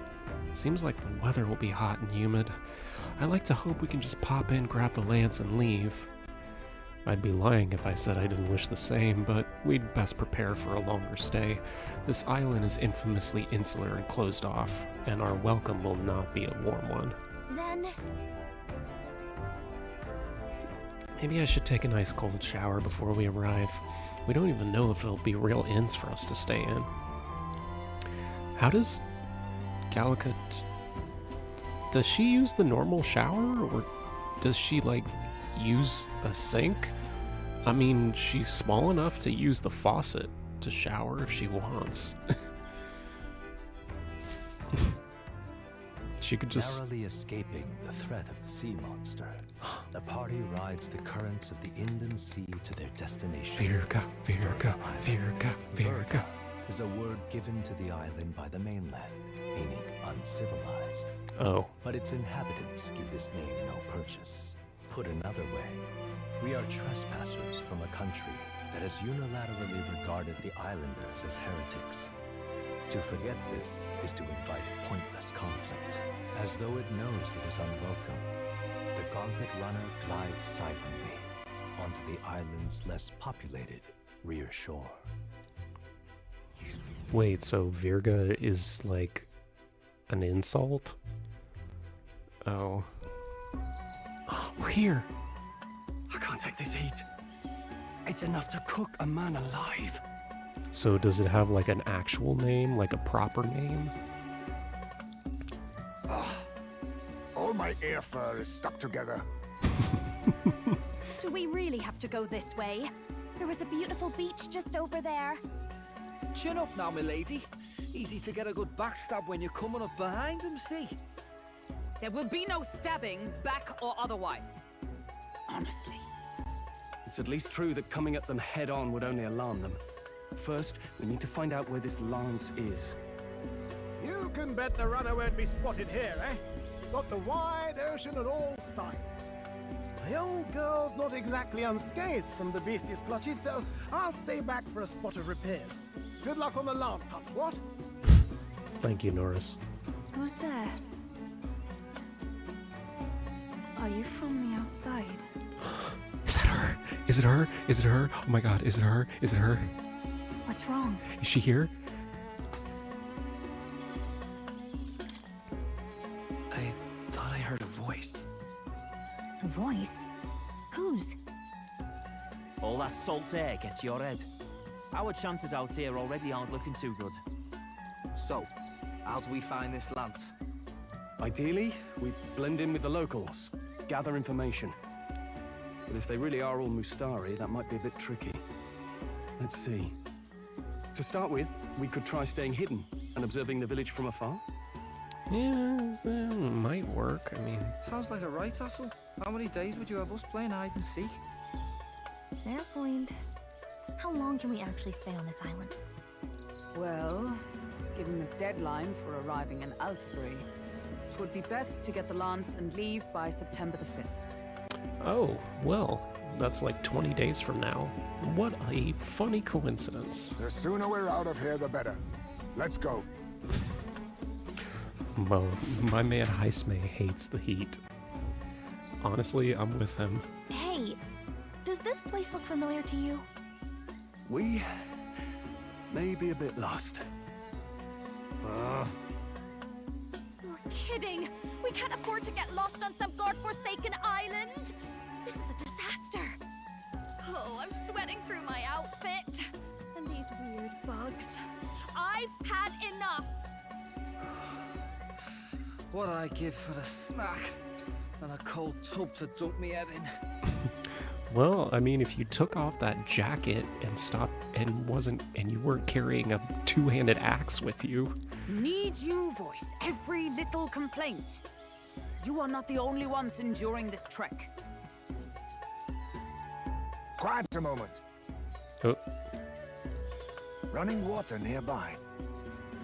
Seems like the weather will be hot and humid. I like to hope we can just pop in, grab the lance, and leave. I'd be lying if I said I didn't wish the same, but we'd best prepare for a longer stay. This island is infamously insular and closed off, and our welcome will not be a warm one. Then... Maybe I should take a nice cold shower before we arrive. We don't even know if there'll be real inns for us to stay in. How does Gallica... Does she use the normal shower, or does she, like, use a sink? I mean, she's small enough to use the faucet to shower if she wants. She could just... Narrowly escaping the threat of the sea monster, the party rides the currents of the Inland Sea to their destination. Virga, Virga, Virga, Virga is a word given to the island by the mainland, meaning uncivilized. Oh. But its inhabitants give this name no purchase. Put another way, we are trespassers from a country that has unilaterally regarded the islanders as heretics. To forget this is to invite pointless conflict, as though it knows it is unwelcome. The gauntlet runner glides silently onto the island's less populated rear shore. Wait, so Virga is like an insult? Oh. We're here! I can't take this heat. It's enough to cook a man alive. So does it have like an actual name, like a proper name? All my air fur is stuck together. Do we really have to go this way? There was a beautiful beach just over there. Chin up now, milady. Easy to get a good backstab when you're coming up behind him, see? There will be no stabbing, back or otherwise. Honestly. It's at least true that coming at them head-on would only alarm them. First, we need to find out where this lance is. You can bet the runner won't be spotted here, eh? Got the wide ocean on all sides. The old girl's not exactly unscathed from the beastie's clutches, so I'll stay back for a spot of repairs. Good luck on the lance hunt, what? Thank you, Norris. Who's there? Are you from the outside? Is that her? Is it her? Is it her? Oh my god, is it her? Is it her? What's wrong? Is she here? I thought I heard a voice. A voice? Whose? All that salt air gets your head. Our chances out here already aren't looking too good. So, how do we find this lance? Ideally, we blend in with the locals, gather information. But if they really are all Mustari, that might be a bit tricky. Let's see. To start with, we could try staying hidden and observing the village from afar. Yeah, might work. I mean... Sounds like a right hustle. How many days would you have us playing hide and seek? Fair point. How long can we actually stay on this island? Well, given the deadline for arriving in Altabury, it would be best to get the lance and leave by September the 5th. Oh, well, that's like 20 days from now. What a funny coincidence. The sooner we're out of here, the better. Let's go. Well, my man Heismay hates the heat. Honestly, I'm with him. Hey, does this place look familiar to you? We may be a bit lost. You're kidding! We can't afford to get lost on some godforsaken island! This is a disaster! Oh, I'm sweating through my outfit. And these weird bugs. I've had enough! What I give for a snack and a cold tub to dunk me head in. Well, I mean, if you took off that jacket and stopped and you weren't carrying a two-handed axe with you. Need you voice every little complaint. You are not the only ones enduring this trek. Quiet a moment. Oh. Running water nearby.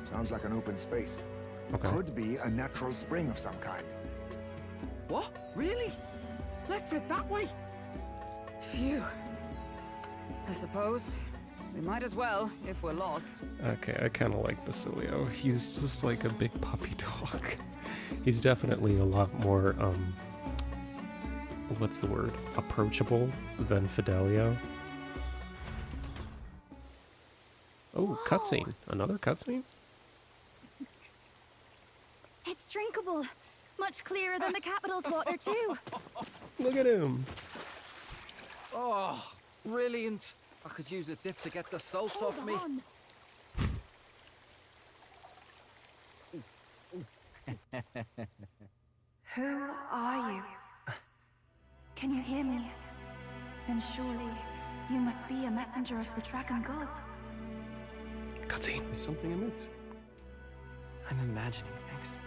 Sounds like an open space. Okay. Could be a natural spring of some kind. What? Really? Let's head that way. Phew. I suppose we might as well if we're lost. Okay, I kind of like Basilio. He's just like a big puppy dog. He's definitely a lot more, what's the word? Approachable than Fidelio. Oh, cutscene. Another cutscene? It's drinkable. Much clearer than the capital's water, too. Look at him. Oh, brilliant. I could use a dip to get the salt off me. Who are you? Can you hear me? Then surely you must be a messenger of the dragon god. Cutscene. Is something amiss? I'm imagining things.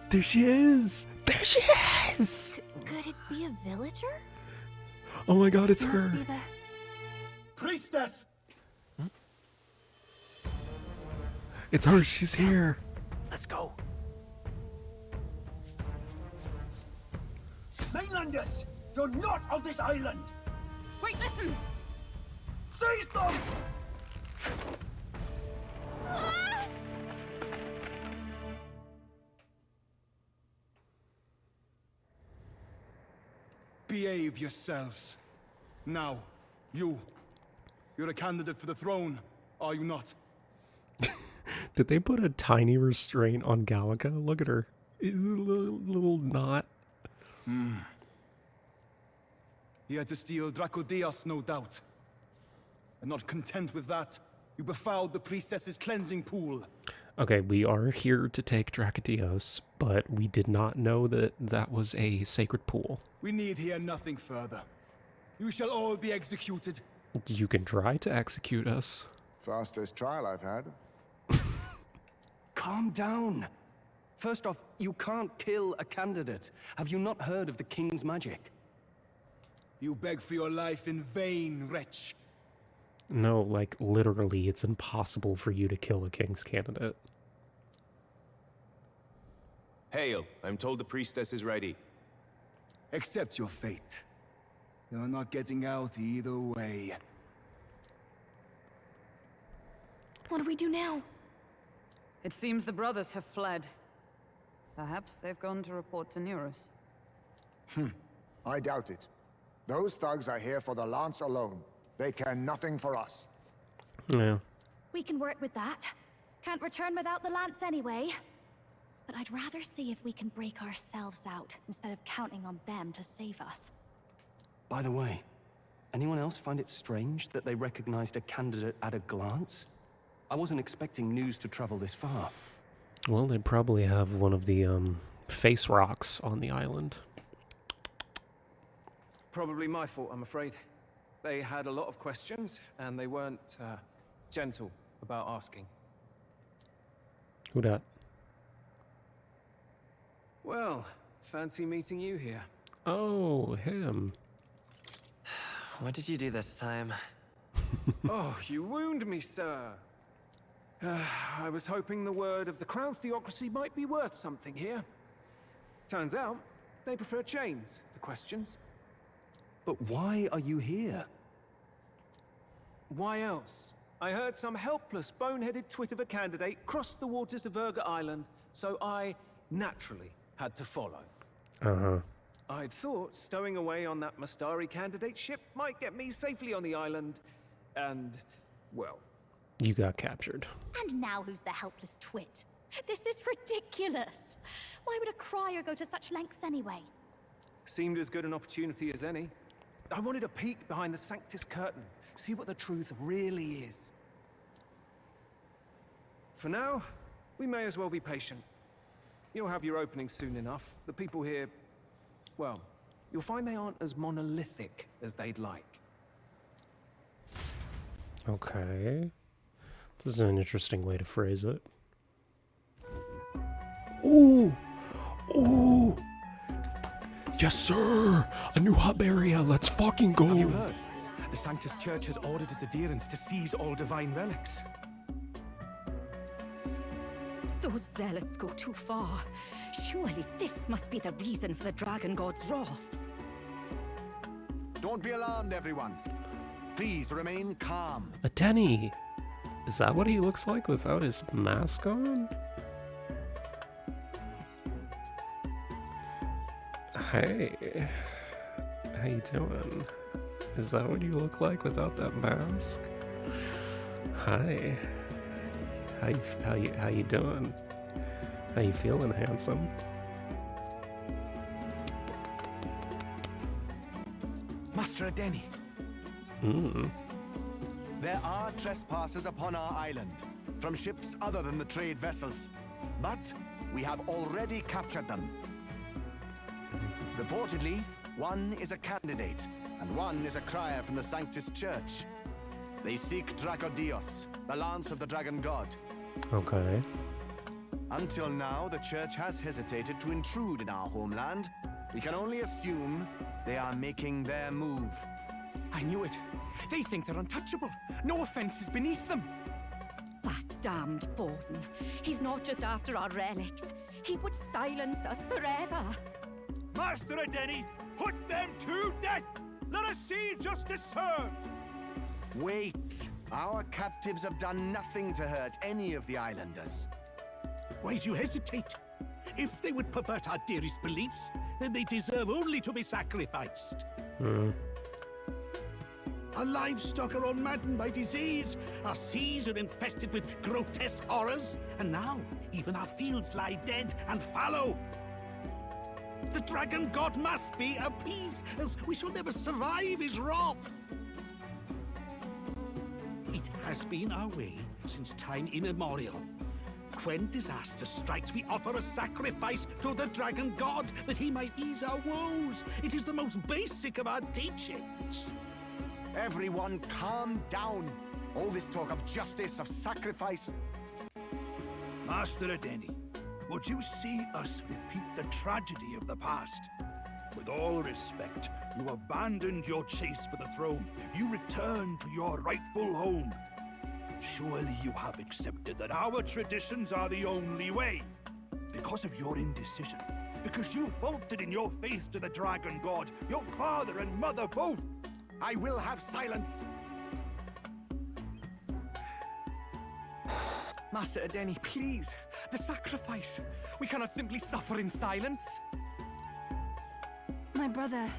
There she is! There she is! Could it be a villager? Oh my god, it's Must her! be the Priestess! It's her, she's here! Let's go. Mainlanders! You're not of this island! Wait, listen! Seize them! Behave yourselves. Now, you're a candidate for the throne, are you not? Did they put a tiny restraint on Gallica? Look at her. Little knot. He had to steal Dracodios, no doubt. And not content with that, you befouled the priestess's cleansing pool. Okay, we are here to take Dracodios, but we did not know that that was a sacred pool. We need hear nothing further. You shall all be executed. You can try to execute us. Fastest trial I've had. Calm down. First off, you can't kill a candidate. Have you not heard of the king's magic? You beg for your life in vain, wretch. No, like, literally, it's impossible for you to kill a king's candidate. Hail, I'm told the priestess is ready. Accept your fate. You're not getting out either way. What do we do now? It seems the brothers have fled. Perhaps they've gone to report to Neurus. I doubt it. Those thugs are here for the lance alone. They care nothing for us. Yeah. We can work with that. Can't return without the lance anyway. But I'd rather see if we can break ourselves out instead of counting on them to save us. By the way, anyone else find it strange that they recognized a candidate at a glance? I wasn't expecting news to travel this far. Well, they probably have one of the, face rocks on the island. Probably my fault, I'm afraid. They had a lot of questions, and they weren't gentle about asking. Who dat? Well, fancy meeting you here. Oh, him. What did you do this time? Oh, you wound me, sir. I was hoping the word of the Crown Theocracy might be worth something here. Turns out, they prefer chains to questions. But why are you here? Why else? I heard some helpless, boneheaded twit of a candidate crossed the waters to Verga Island, so I naturally had to follow. Uh-huh. I'd thought stowing away on that Mastari candidate ship might get me safely on the island, and, well... You got captured. And now who's the helpless twit? This is ridiculous. Why would a crier go to such lengths anyway? Seemed as good an opportunity as any. I wanted a peek behind the Sanctus curtain, see what the truth really is. For now, we may as well be patient. You'll have your opening soon enough. The people here, well, you'll find they aren't as monolithic as they'd like. Okay. This is an interesting way to phrase it. Ooh! Ooh! Yes, sir! A new hub area! Let's fucking go! Have you heard? The Sanctus Church has ordered its adherents to seize all divine relics. Those zealots go too far. Surely this must be the reason for the Dragon God's wrath. Don't be alarmed, everyone. Please remain calm. A Denny! Is that what he looks like without his mask on? Hey, how you doing? Is that what you look like without that mask? Hi. How you doing? How you feeling, handsome? Master Adeni. There are trespassers upon our island, from ships other than the trade vessels. But we have already captured them. Reportedly, one is a candidate, and one is a crier from the Sanctus Church. They seek Dracodios, the lance of the Dragon God. Okay. Until now, the Church has hesitated to intrude in our homeland. We can only assume they are making their move. I knew it. They think they're untouchable. No offense is beneath them. That damned Borden. He's not just after our relics. He would silence us forever. Master Adeni, put them to death! Let us see justice served! Wait! Our captives have done nothing to hurt any of the islanders. Why do you hesitate? If they would pervert our dearest beliefs, then they deserve only to be sacrificed. Our livestock are all maddened by disease, our seas are infested with grotesque horrors, and now even our fields lie dead and fallow. The Dragon God must be appeased, else we shall never survive his wrath. It has been our way since time immemorial. When disaster strikes, we offer a sacrifice to the Dragon God that he might ease our woes. It is the most basic of our teachings. Everyone calm down. All this talk of justice, of sacrifice. Master Adeni, would you see us repeat the tragedy of the past? With all respect, you abandoned your chase for the throne. You returned to your rightful home. Surely you have accepted that our traditions are the only way. Because of your indecision, because you faltered in your faith to the Dragon God, your father and mother both. I will have silence. Master Adeni, please. The sacrifice. We cannot simply suffer in silence. My brother,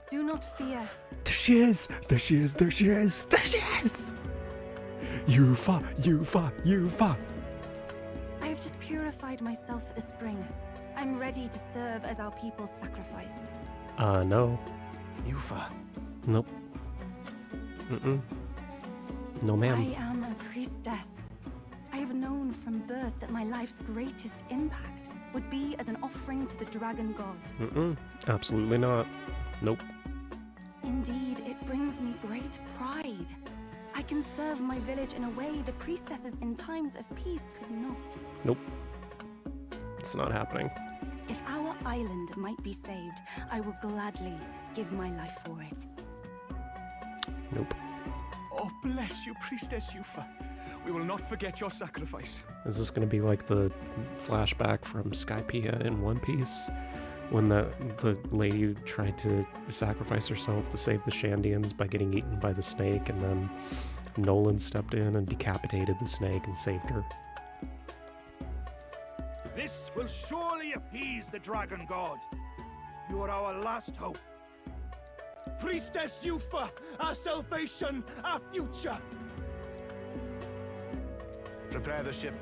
do not fear. There she is! There she is! There she is! There she is! Yufa! Yufa! Yufa! I have just purified myself for the spring. I'm ready to serve as our people's sacrifice. No. Yufa. Nope. No, ma'am. I am a priestess. I have known from birth that my life's greatest impact would be as an offering to the Dragon God. Absolutely not. Nope. Indeed, it brings me great pride. I can serve my village in a way the priestesses in times of peace could not. Nope. It's not happening. If our island might be saved, I will gladly give my life for it. Nope. Oh, bless you, Priestess Yufa. We will not forget your sacrifice. Is this going to be like the flashback from Skypiea in One Piece? When the lady tried to sacrifice herself to save the Shandians by getting eaten by the snake, and then Nolan stepped in and decapitated the snake and saved her. This will surely appease the Dragon God. You are our last hope. Priestess Yufa, our salvation, our future. Prepare the ship.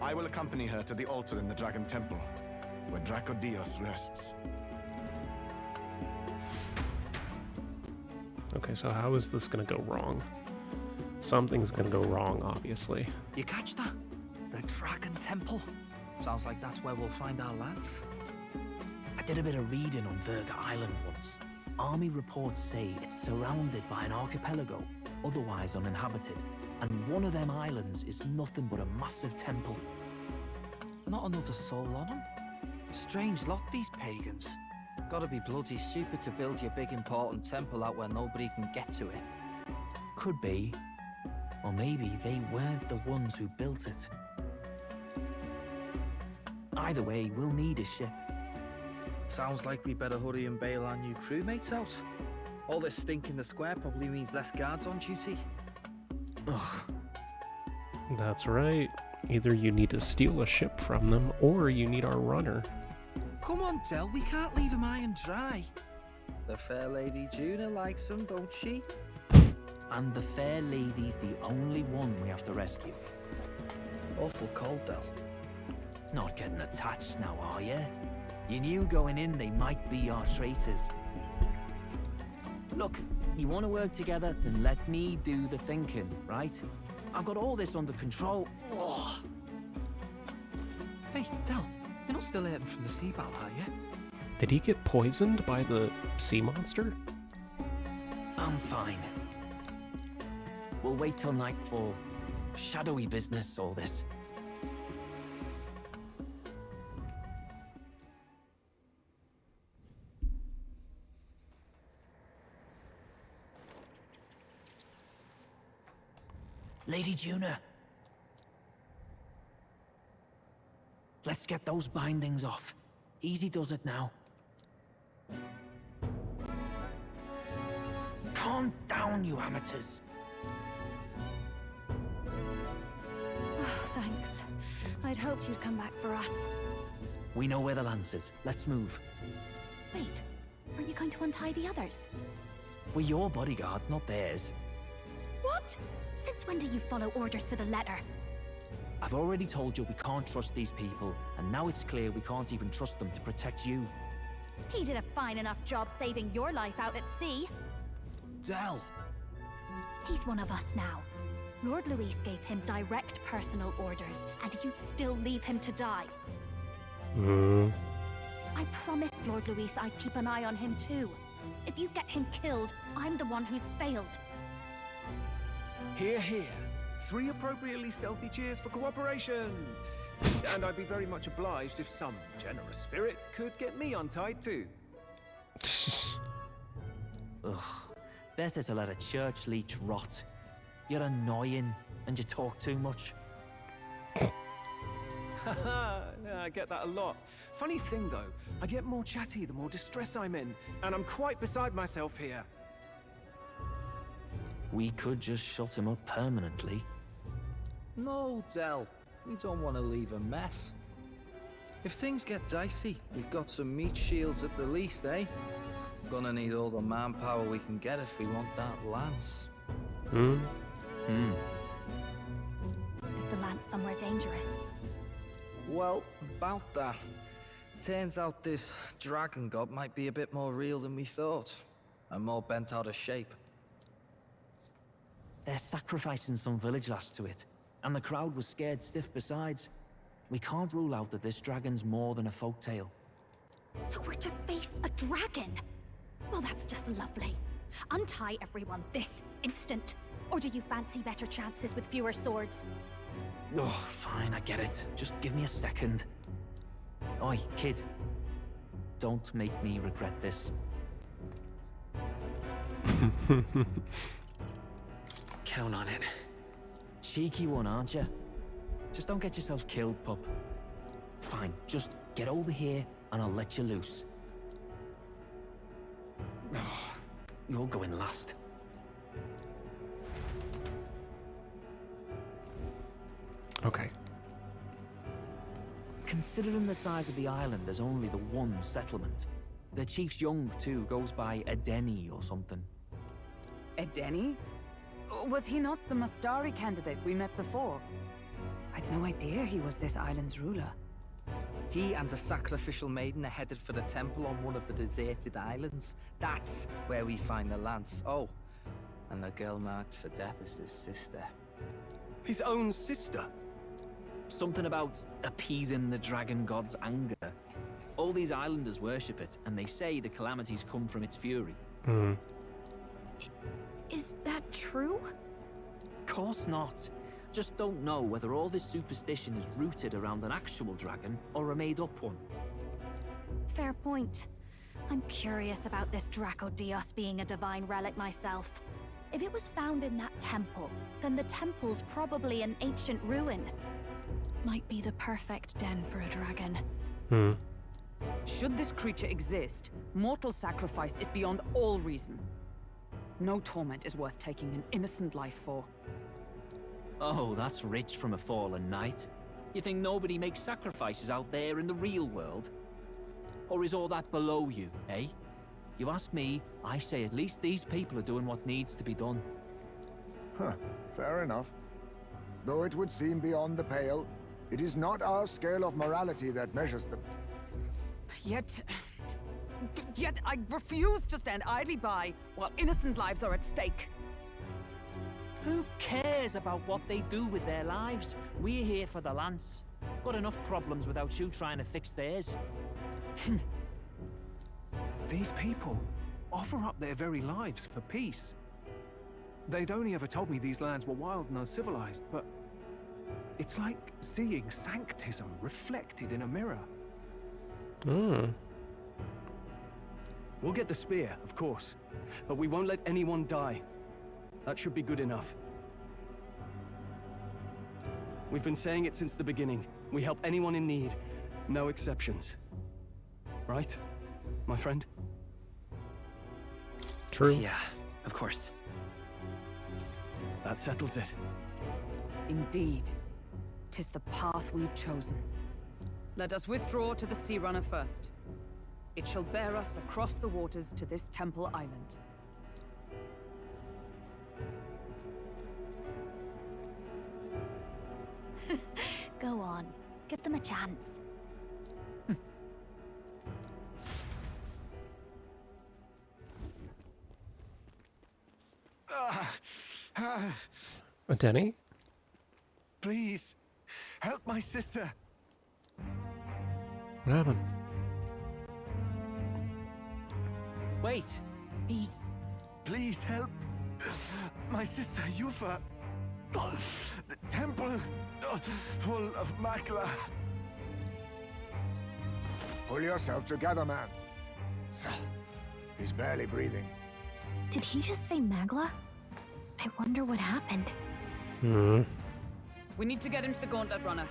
I will accompany her to the altar in the Dragon Temple, where Dracodios rests. Okay, so how is this gonna go wrong? Something's gonna go wrong, obviously. You catch that? The Dragon Temple. Sounds like that's where we'll find our lads. I did a bit of reading on Virga Island once. Army reports say it's surrounded by an archipelago, otherwise uninhabited, and one of them islands is nothing but a massive temple. Not another soul on them. Strange lot, these pagans. Gotta be bloody stupid to build your big important temple out where nobody can get to it. Could be. Or maybe they weren't the ones who built it. Either way, we'll need a ship. Sounds like we better hurry and bail our new crewmates out. All this stink in the square probably means less guards on duty. Ugh. That's right. Either you need to steal a ship from them, or you need our runner. Come on, Del, we can't leave him high and dry. The fair lady Juna likes him, don't she? And the fair lady's the only one we have to rescue. Awful cold, Del. Not getting attached now, are you? You knew going in they might be our traitors. Look, you want to work together, then let me do the thinking, right? I've got all this under control. Oh. Hey, Del, you're not still hurting from the sea battle, are you? Did he get poisoned by the sea monster? I'm fine. We'll wait till nightfall. Shadowy business, all this. Lady Juna. Let's get those bindings off. Easy does it now. Calm down, you amateurs. Oh, thanks. I'd hoped you'd come back for us. We know where the lance is. Let's move. Wait, aren't you going to untie the others? We're your bodyguards, not theirs. What? Since when do you follow orders to the letter? I've already told you we can't trust these people, and now it's clear we can't even trust them to protect you. He did a fine enough job saving your life out at sea. Del! He's one of us now. Lord Luis gave him direct personal orders, and you'd still leave him to die. I promised Lord Luis I'd keep an eye on him too. If you get him killed, I'm the one who's failed. Hear, hear. 3 appropriately stealthy cheers for cooperation. And I'd be very much obliged if some generous spirit could get me untied too. Ugh. Better to let a church leech rot. You're annoying, and you talk too much. Haha, yeah, I get that a lot. Funny thing though, I get more chatty the more distress I'm in, and I'm quite beside myself here. We could just shut him up permanently. No, Del. We don't want to leave a mess. If things get dicey, we've got some meat shields at the least, eh? Gonna need all the manpower we can get if we want that lance. Is the lance somewhere dangerous? Well, about that. Turns out this dragon god might be a bit more real than we thought. And more bent out of shape. They're sacrificing some village lass to it, and the crowd was scared stiff besides. We can't rule out that this dragon's more than a folktale. So we're to face a dragon? Well, that's just lovely. Untie everyone this instant. Or do you fancy better chances with fewer swords? Oh, fine, I get it. Just give me a second. Oi, kid. Don't make me regret this. Count on it. Cheeky one, aren't you? Just don't get yourself killed, pup. Fine, just get over here and I'll let you loose. Oh, you're going last. Okay. Considering the size of the island, there's only the one settlement. The chief's young, too, goes by Edeni or something. Edeni? Was he not the Mastari candidate we met before? I'd no idea he was this island's ruler. He and the sacrificial maiden are headed for the temple on one of the deserted islands. That's where we find the lance. Oh, and the girl marked for death is his sister. His own sister? Something about appeasing the dragon god's anger. All these islanders worship it, and they say the calamities come from its fury. Is that true? Course not. Just don't know whether all this superstition is rooted around an actual dragon or a made-up one. Fair point. I'm curious about this Draco Dios being a divine relic myself. If it was found in that temple, then the temple's probably an ancient ruin. Might be the perfect den for a dragon. Should this creature exist, mortal sacrifice is beyond all reason. No torment is worth taking an innocent life for. Oh, that's rich from a fallen knight. You think nobody makes sacrifices out there in the real world? Or is all that below you, eh? You ask me, I say at least these people are doing what needs to be done. Huh, fair enough. Though it would seem beyond the pale, it is not our scale of morality that measures them. Yet I refuse to stand idly by while innocent lives are at stake. Who cares about what they do with their lives? We're here for the lance. Got enough problems without you trying to fix theirs. These people offer up their very lives for peace. They'd only ever told me these lands were wild and uncivilized, but it's like seeing sanctism reflected in a mirror. We'll get the spear, of course, but we won't let anyone die. That should be good enough. We've been saying it since the beginning. We help anyone in need, no exceptions. Right, my friend? True. Yeah, of course. That settles it. Indeed. 'Tis the path we've chosen. Let us withdraw to the Sea Runner first. It shall bear us across the waters to this temple island. Go on. Give them a chance. Denny? Please, help my sister. What happened? Wait, he's... Please help my sister Yufa. The temple full of Makla. Pull yourself together, man. He's barely breathing. Did he just say Magla? I wonder what happened. We need to get him to the Gauntlet Runner.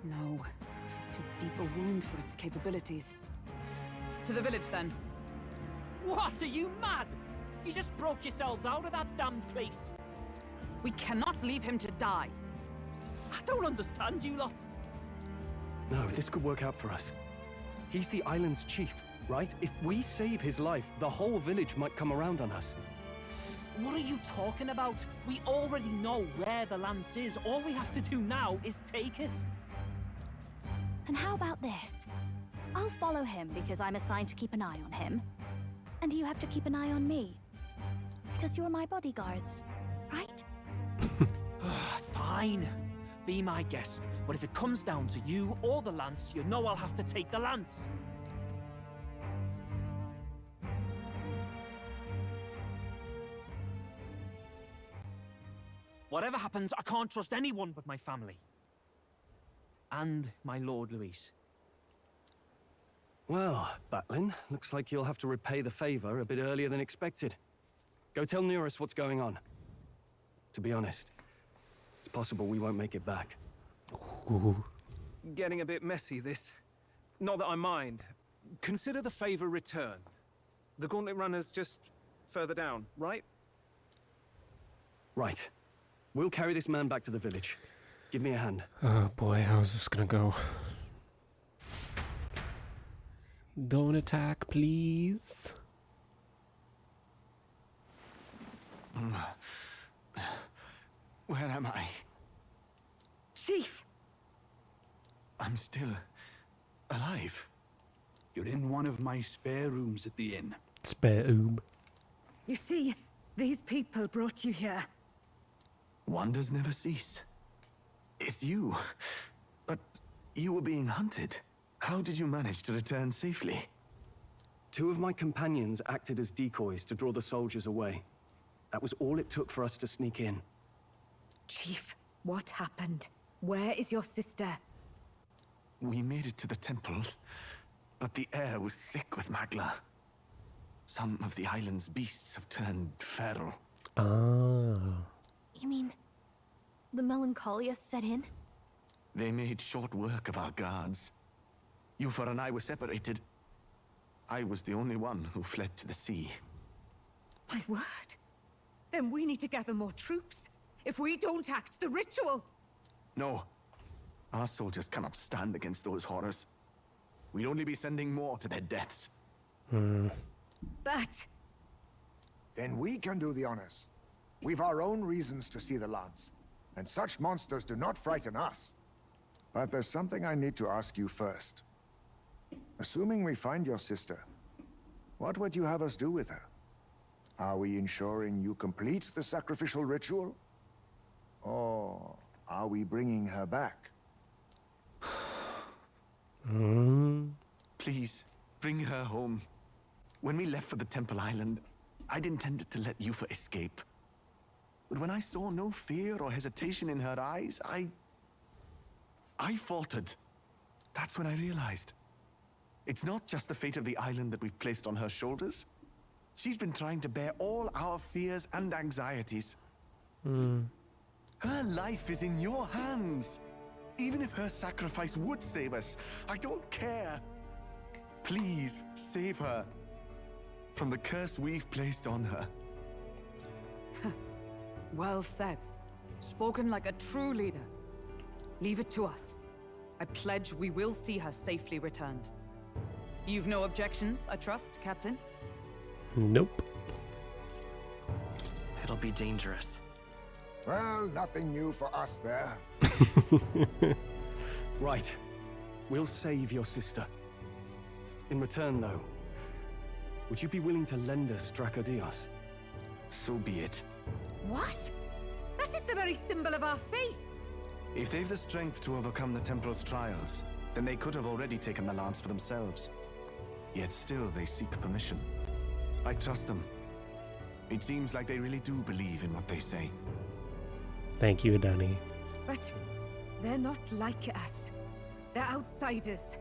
No, it's too deep a wound for its capabilities. To the village, then. What, are you mad? You just broke yourselves out of that damned place. We cannot leave him to die. I don't understand you lot. No, this could work out for us. He's the island's chief, right? If we save his life, the whole village might come around on us. What are you talking about? We already know where the lance is. All we have to do now is take it. And how about this? I'll follow him because I'm assigned to keep an eye on him. And you have to keep an eye on me. Because you're my bodyguards, right? Fine. Be my guest. But if it comes down to you or the lance, you know I'll have to take the lance. Whatever happens, I can't trust anyone but my family. And my Lord Luis. Well, Batlin, looks like you'll have to repay the favor a bit earlier than expected. Go tell Neurus what's going on. To be honest, it's possible we won't make it back. Getting a bit messy, this. Not that I mind. Consider the favor returned. The Gauntlet Runner's just further down, right? Right. We'll carry this man back to the village. Give me a hand. Oh boy, how's this gonna go? Don't attack, please. Where am I? Chief! I'm still alive. You're in one of my spare rooms at the inn. Spare room. You see, these people brought you here. Wonders never cease. It's you. But you were being hunted. How did you manage to return safely? 2 of my companions acted as decoys to draw the soldiers away. That was all it took for us to sneak in. Chief, what happened? Where is your sister? We made it to the temple, but the air was thick with Magla. Some of the island's beasts have turned feral. Ah. You mean the melancholia set in? They made short work of our guards. Yufa and I were separated. I was the only one who fled to the sea. My word. Then we need to gather more troops. If we don't act, the ritual... No. Our soldiers cannot stand against those horrors. We'd only be sending more to their deaths. But... Then we can do the honors. We've our own reasons to see the lance, and such monsters do not frighten us. But there's something I need to ask you first. Assuming we find your sister, what would you have us do with her? Are we ensuring you complete the sacrificial ritual? Or are we bringing her back? Please, bring her home. When we left for the Temple Island, I'd intended to let Yufa escape. But when I saw no fear or hesitation in her eyes, I faltered. That's when I realized. It's not just the fate of the island that we've placed on her shoulders. She's been trying to bear all our fears and anxieties. Her life is in your hands. Even if her sacrifice would save us, I don't care. Please, save her from the curse we've placed on her. Well said. Spoken like a true leader. Leave it to us. I pledge we will see her safely returned. You've no objections, I trust, Captain? Nope. It'll be dangerous. Well, nothing new for us there. Right. We'll save your sister. In return, though, would you be willing to lend us Dracodios? So be it. What? That is the very symbol of our faith. If they've the strength to overcome the Templars' trials, then they could have already taken the lance for themselves. Yet still they seek permission. I trust them. It seems like they really do believe in what they say. Thank you, Danny. But they're not like us. They're outsiders.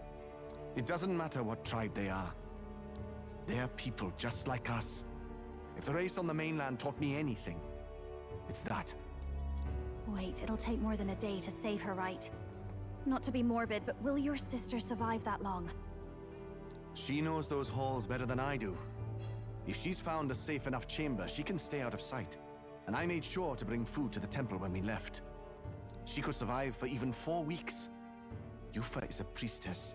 It doesn't matter what tribe they are. They're people just like us. If the race on the mainland taught me anything, it's that. Wait, it'll take more than a day to save her, right? Not to be morbid, but will your sister survive that long? She knows those halls better than I do. If she's found a safe enough chamber, she can stay out of sight. And I made sure to bring food to the temple when we left. She could survive for even 4 weeks. Yufa is a priestess.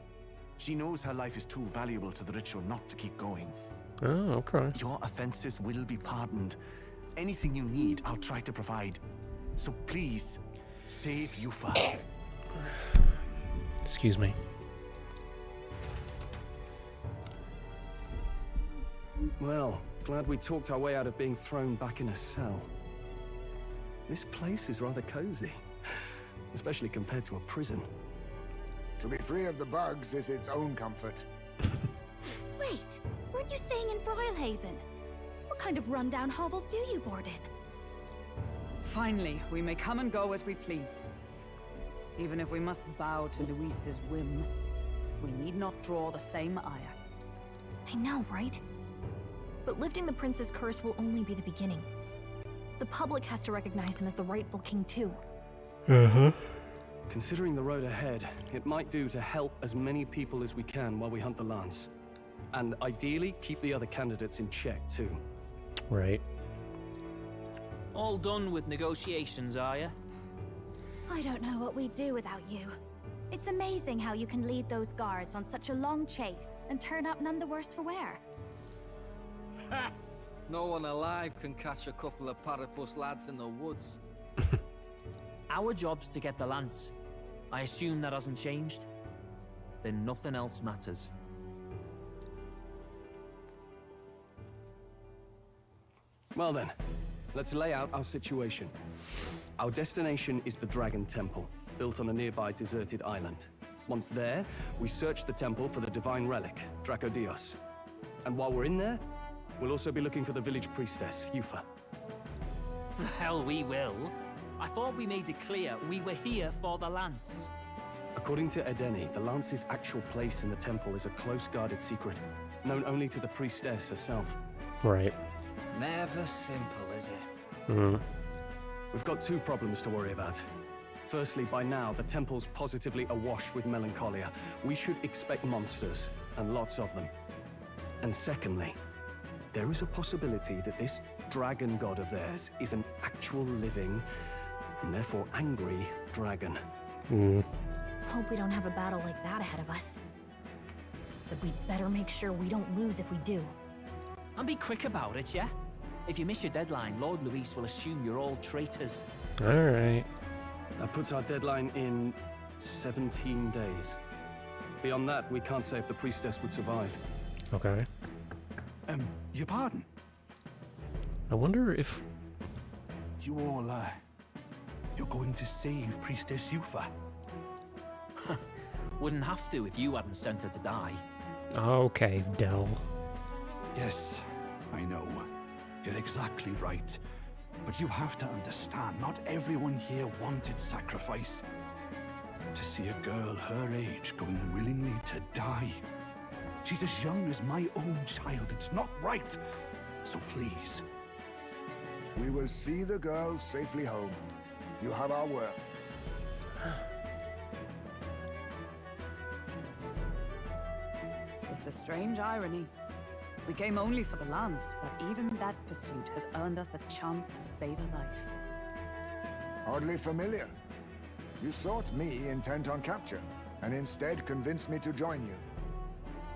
She knows her life is too valuable to the ritual not to keep going. Oh, okay. Your offenses will be pardoned. Anything you need, I'll try to provide. So please, save Yufa. Excuse me. Well, glad we talked our way out of being thrown back in a cell. This place is rather cozy, especially compared to a prison. To be free of the bugs is its own comfort. Wait, weren't you staying in Broilhaven? What kind of rundown hovels do you board in? Finally, we may come and go as we please. Even if we must bow to Luis's whim, we need not draw the same ire. I know, right? But lifting the prince's curse will only be the beginning. The public has to recognize him as the rightful king too. Considering the road ahead, it might do to help as many people as we can while we hunt the lance. And ideally, keep the other candidates in check too. Right. All done with negotiations, are you? I don't know what we'd do without you. It's amazing how you can lead those guards on such a long chase and turn up none the worse for wear. Ha! No one alive can catch a couple of platypus lads in the woods. Our job's to get the lance. I assume that hasn't changed? Then nothing else matters. Well then, let's lay out our situation. Our destination is the Dragon Temple, built on a nearby deserted island. Once there, we search the temple for the divine relic, Dracodios. And while we're in there, we'll also be looking for the village priestess, Yufa. The hell we will. I thought we made it clear we were here for the lance. According to Edeni, the lance's actual place in the temple is a close guarded secret, known only to the priestess herself. Right. Never simple, is it? We've got 2 problems to worry about. Firstly, by now, the temple's positively awash with melancholia. We should expect monsters, and lots of them. And secondly, there is a possibility that this dragon god of theirs is an actual living and therefore angry dragon. Hope we don't have a battle like that ahead of us. But we'd better make sure we don't lose if we do. And be quick about it, yeah? If you miss your deadline, Lord Luis will assume you're all traitors. Alright. That puts our deadline in 17 days. Beyond that, we can't say if the priestess would survive. Okay. Your pardon? I wonder if... You all, you're going to save Priestess Yufa? Wouldn't have to if you hadn't sent her to die. Okay, Del. Yes, I know. You're exactly right. But you have to understand, not everyone here wanted sacrifice. To see a girl her age going willingly to die. She's as young as my own child. It's not right. So please. We will see the girl safely home. You have our word. It's a strange irony. We came only for the lance, but even that pursuit has earned us a chance to save a life. Oddly familiar. You sought me intent on capture, and instead convinced me to join you.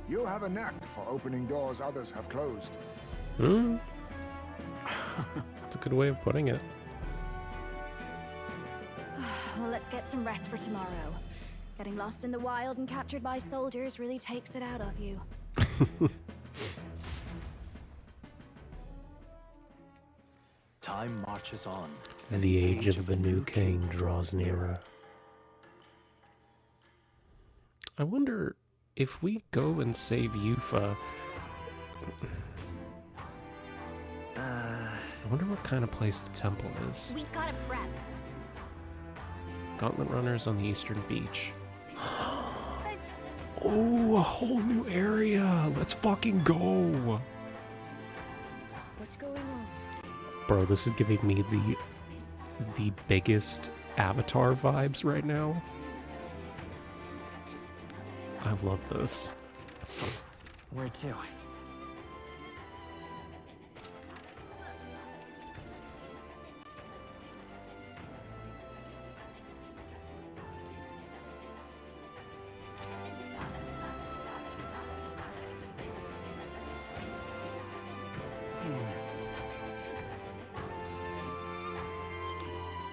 You have a knack for opening doors others have closed. That's a good way of putting it. Well, let's get some rest for tomorrow. Getting lost in the wild and captured by soldiers really takes it out of you. Time marches on. The age of the new king draws nearer. I wonder if we go and save Yufa. I wonder what kind of place the temple is. We gotta prep. Gauntlet runners on the eastern beach. Oh, a whole new area. Let's fucking go. What's going on? Bro, this is giving me the biggest Avatar vibes right now. I love this. Where to?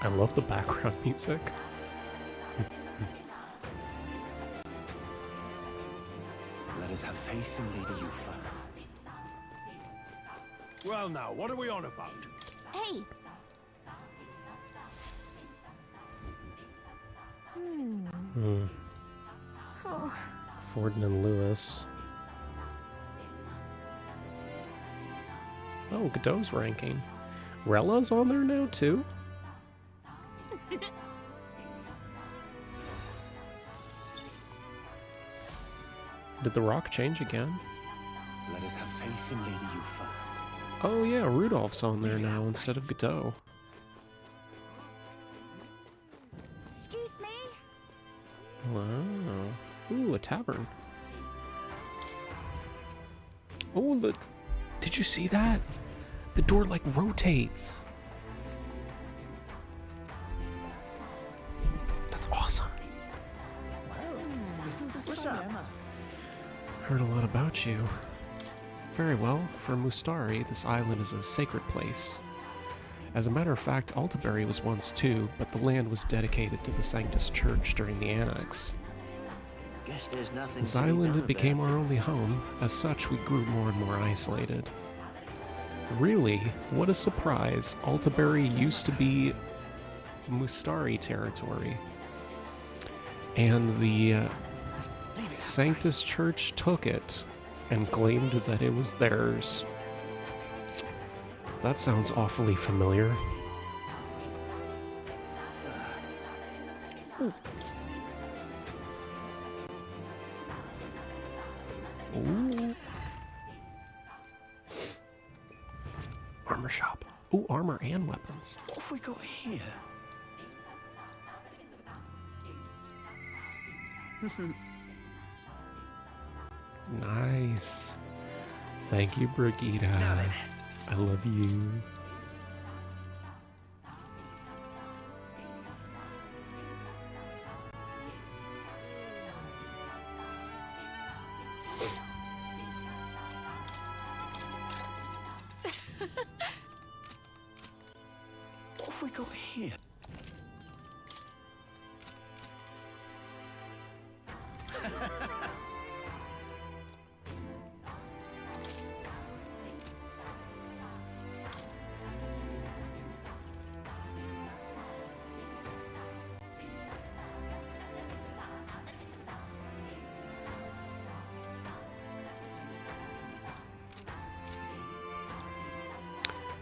I love the background music. Let us have faith in Lady Yufa. Well now, what are we on about? Hey! Oh. Forden and Lewis. Oh, Godot's ranking. Rella's on there now too? Did the rock change again? Let us have faith in Lady Yufa. Oh yeah, Rudolph's on there now instead of Godot. Excuse me? Wow. Ooh, a tavern. Oh, did you see that? The door like rotates. That's awesome. What's up? Heard a lot about you. Very well, for Mustari, this island is a sacred place. As a matter of fact, Altaberry was once too, but the land was dedicated to the Sanctus Church during the Annex. Guess there's nothing This to be island done became about our it. only home. As such, we grew more and more isolated. Really, what a surprise. Altaberry used to be Mustari territory. And the Sanctus Church took it and claimed that it was theirs. That sounds awfully familiar. Ooh. Armor shop. Ooh, armor and weapons. What have we got here? Nice. Thank you, Brigitte. I love you.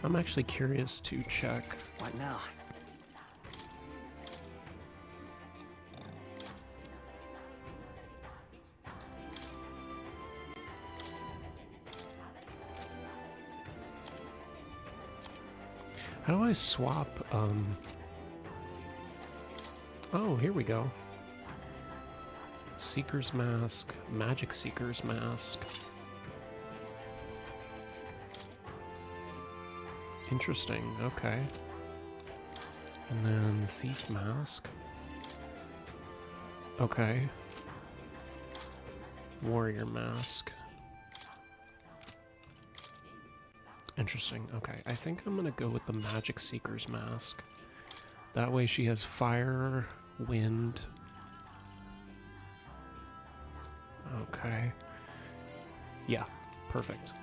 I'm actually curious to check. What now? How do I swap, Oh, here we go. Seeker's Mask, Magic Seeker's Mask. Interesting, okay. And then Thief Mask. Okay. Warrior Mask. Interesting, okay. I think I'm gonna go with the Magic Seeker's Mask. That way she has fire, wind. Okay. Yeah, perfect.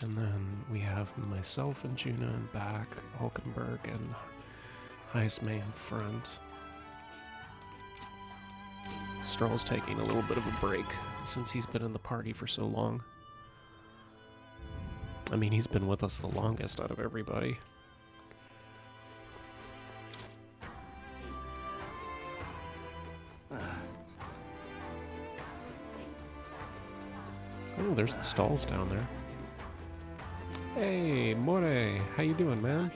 And then we have myself and Juna in back, Hulkenberg and Heismay in front. Stroll's taking a little bit of a break since he's been in the party for so long. I mean, he's been with us the longest out of everybody. Oh, there's the stalls down there. Hey, More, how you doing, man?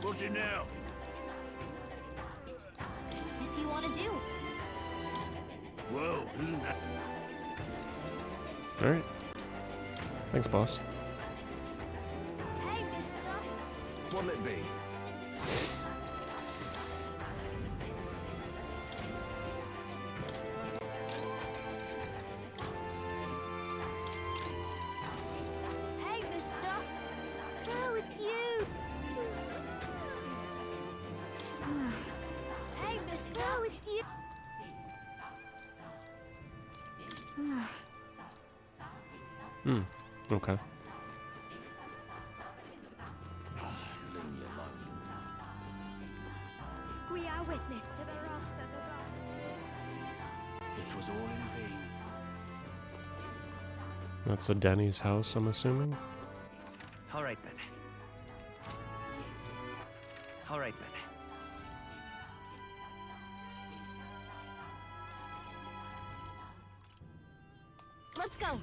What's it now? What do you want to do? Whoa, isn't that... Alright. Thanks, boss. Hey, mister. What'll it be? Hey, mister. Oh, it's you. Hey, mister. Oh, it's you. Okay. We are witness to the wrath of the gods. It was all in vain. That's a Denny's house, I'm assuming. All right then. All right then. Let's go.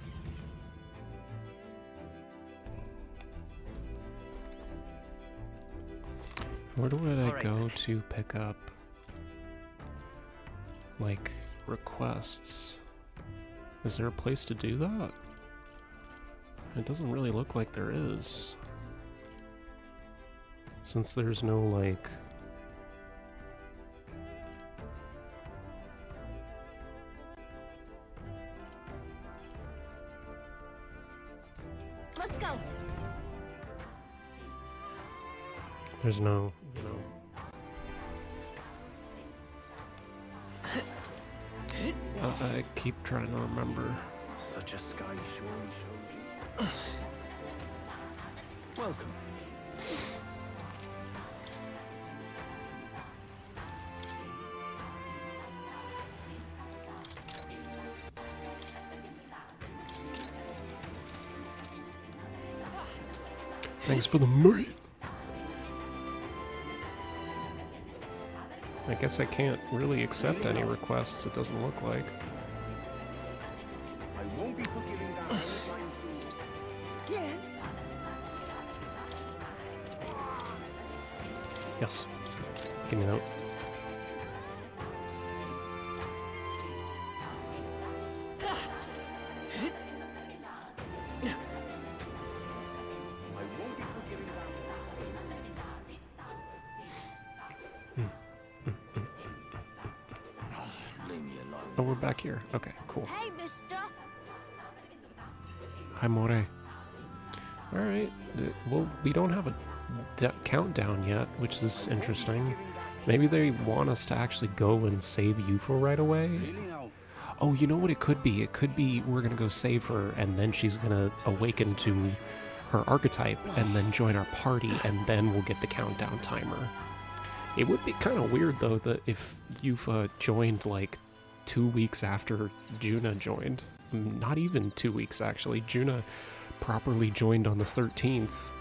Where would I Alright go then. to pick up, like, requests? Is there a place to do that? It doesn't really look like there is. Since there's no, like... Let's go. There's no, you know... I keep trying to remember. Such a sky surely showed you. Welcome. Thanks for the meat. I guess I can't really accept any requests, it doesn't look like. I won't be forgiving that anytime soon. Yes. Yes. Give me that. I won't be forgiving that. Leave me alone. Oh, we're back here. Okay, cool. Hey, mister. Hi, More. Alright. Well, we don't have a countdown yet, which is interesting. Maybe they want us to actually go and save Yuffie right away? Oh, you know what it could be? It could be we're gonna go save her, and then she's gonna awaken to her archetype, and then join our party, and then we'll get the countdown timer. It would be kind of weird, though, that if Yufa joined, like, 2 weeks after Juna joined. Not even 2 weeks, actually. Juna properly joined on the 13th.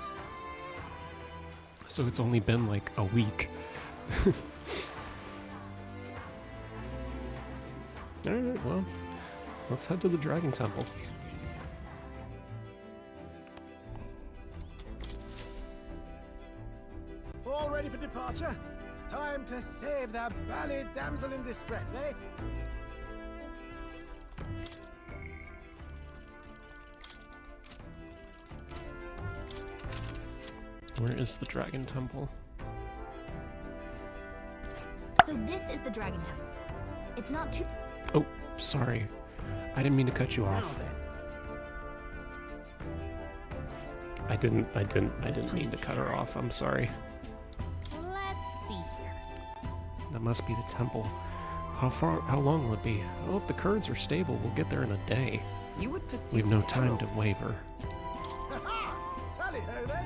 So it's only been, like, a week. Alright, well, let's head to the Dragon Temple. All ready for departure? Time to save that bally damsel in distress, eh? Where is the Dragon Temple? So this is the Dragon Temple. It's not too... Oh, sorry. I didn't mean to cut you off. I didn't mean to cut her off. I'm sorry. Let's see here. That must be the temple. How long will it be? Oh, if the currents are stable, we'll get there in a day. You would pursue We have no time to waver. Tally-ho then.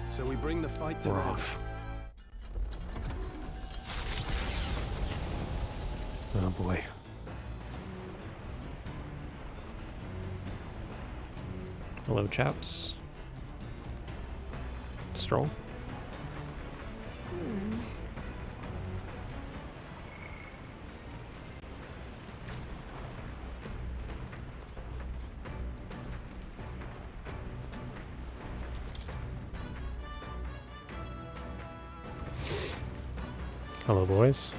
So we bring the fight to We're an off. Oh boy. Hello, chaps. Stroll. Hello, boys.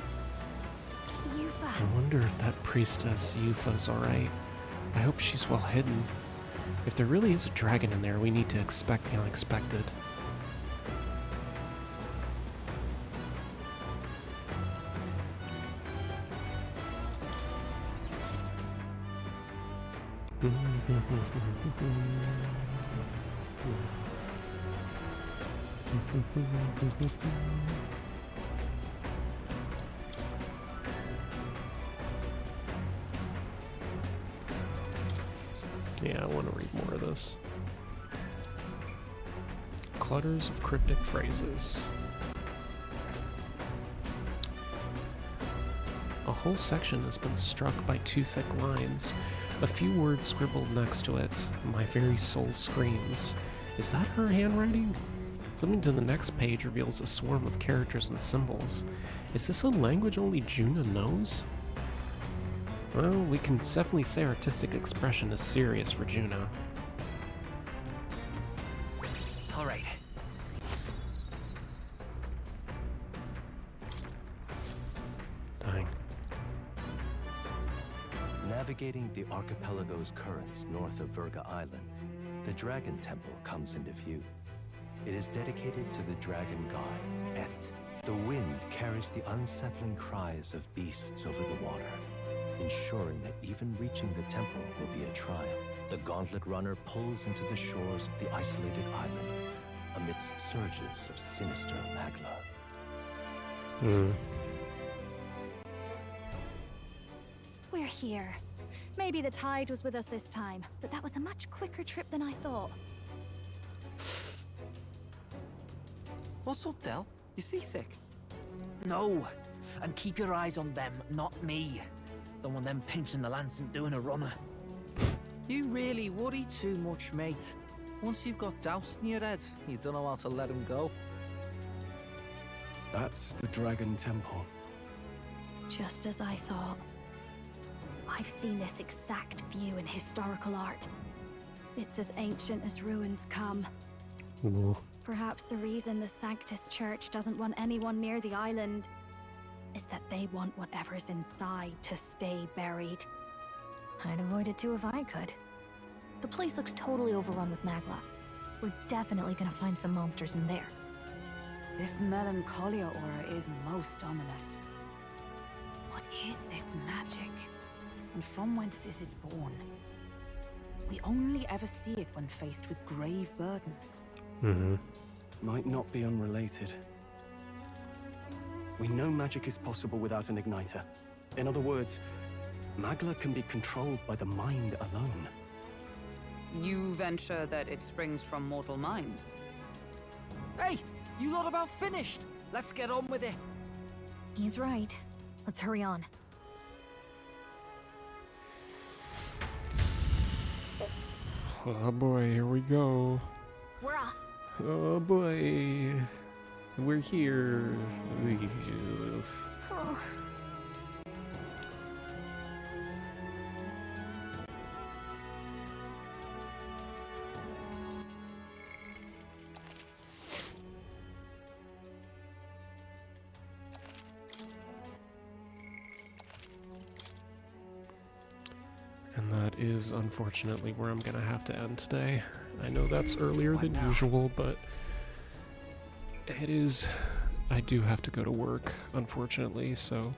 Yufa. I wonder if that priestess Yufa's alright. I hope she's well hidden. If there really is a dragon in there, we need to expect the unexpected. Yeah, I want to read more of this. Clutters of cryptic phrases. A whole section has been struck by two thick lines. A few words scribbled next to it. My very soul screams. Is that her handwriting? Flipping to the next page reveals a swarm of characters and symbols. Is this a language only Juna knows? Well, we can definitely say artistic expression is serious for Juna. All right. Dang. Navigating the archipelago's currents north of Virga Island, the Dragon Temple comes into view. It is dedicated to the dragon god, Et. The wind carries the unsettling cries of beasts over the water, ensuring that even reaching the temple will be a trial. The gauntlet runner pulls into the shores of the isolated island, amidst surges of sinister magla. We're here. Maybe the tide was with us this time, but that was a much quicker trip than I thought. What's up, Del? You seasick? No. And keep your eyes on them, not me. Don't want them pinching the lance and doing a runner. You really worry too much, mate. Once you've got doused in your head, you don't know how to let them go. That's the Dragon Temple. Just as I thought. I've seen this exact view in historical art. It's as ancient as ruins come. Ooh. Perhaps the reason the Sanctus Church doesn't want anyone near the island is that they want whatever's inside to stay buried. I'd avoid it too if I could. The place looks totally overrun with magla. We're definitely gonna find some monsters in there. This melancholia aura is most ominous. What is this magic? And from whence is it born? We only ever see it when faced with grave burdens. Might not be unrelated. We know magic is possible without an igniter. In other words, Magla can be controlled by the mind alone. You venture that it springs from mortal minds? Hey, you lot about finished. Let's get on with it. He's right. Let's hurry on. Oh boy, here we go. We're off. Oh boy. We're here. Oh. And that is unfortunately where I'm gonna have to end today. I know that's earlier than usual, but it is. I do have to go to work, unfortunately, so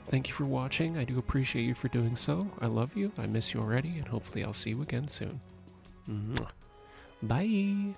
thank you for watching. I do appreciate you for doing so. I love you, I miss you already, and hopefully I'll see you again soon. Mwah. Bye!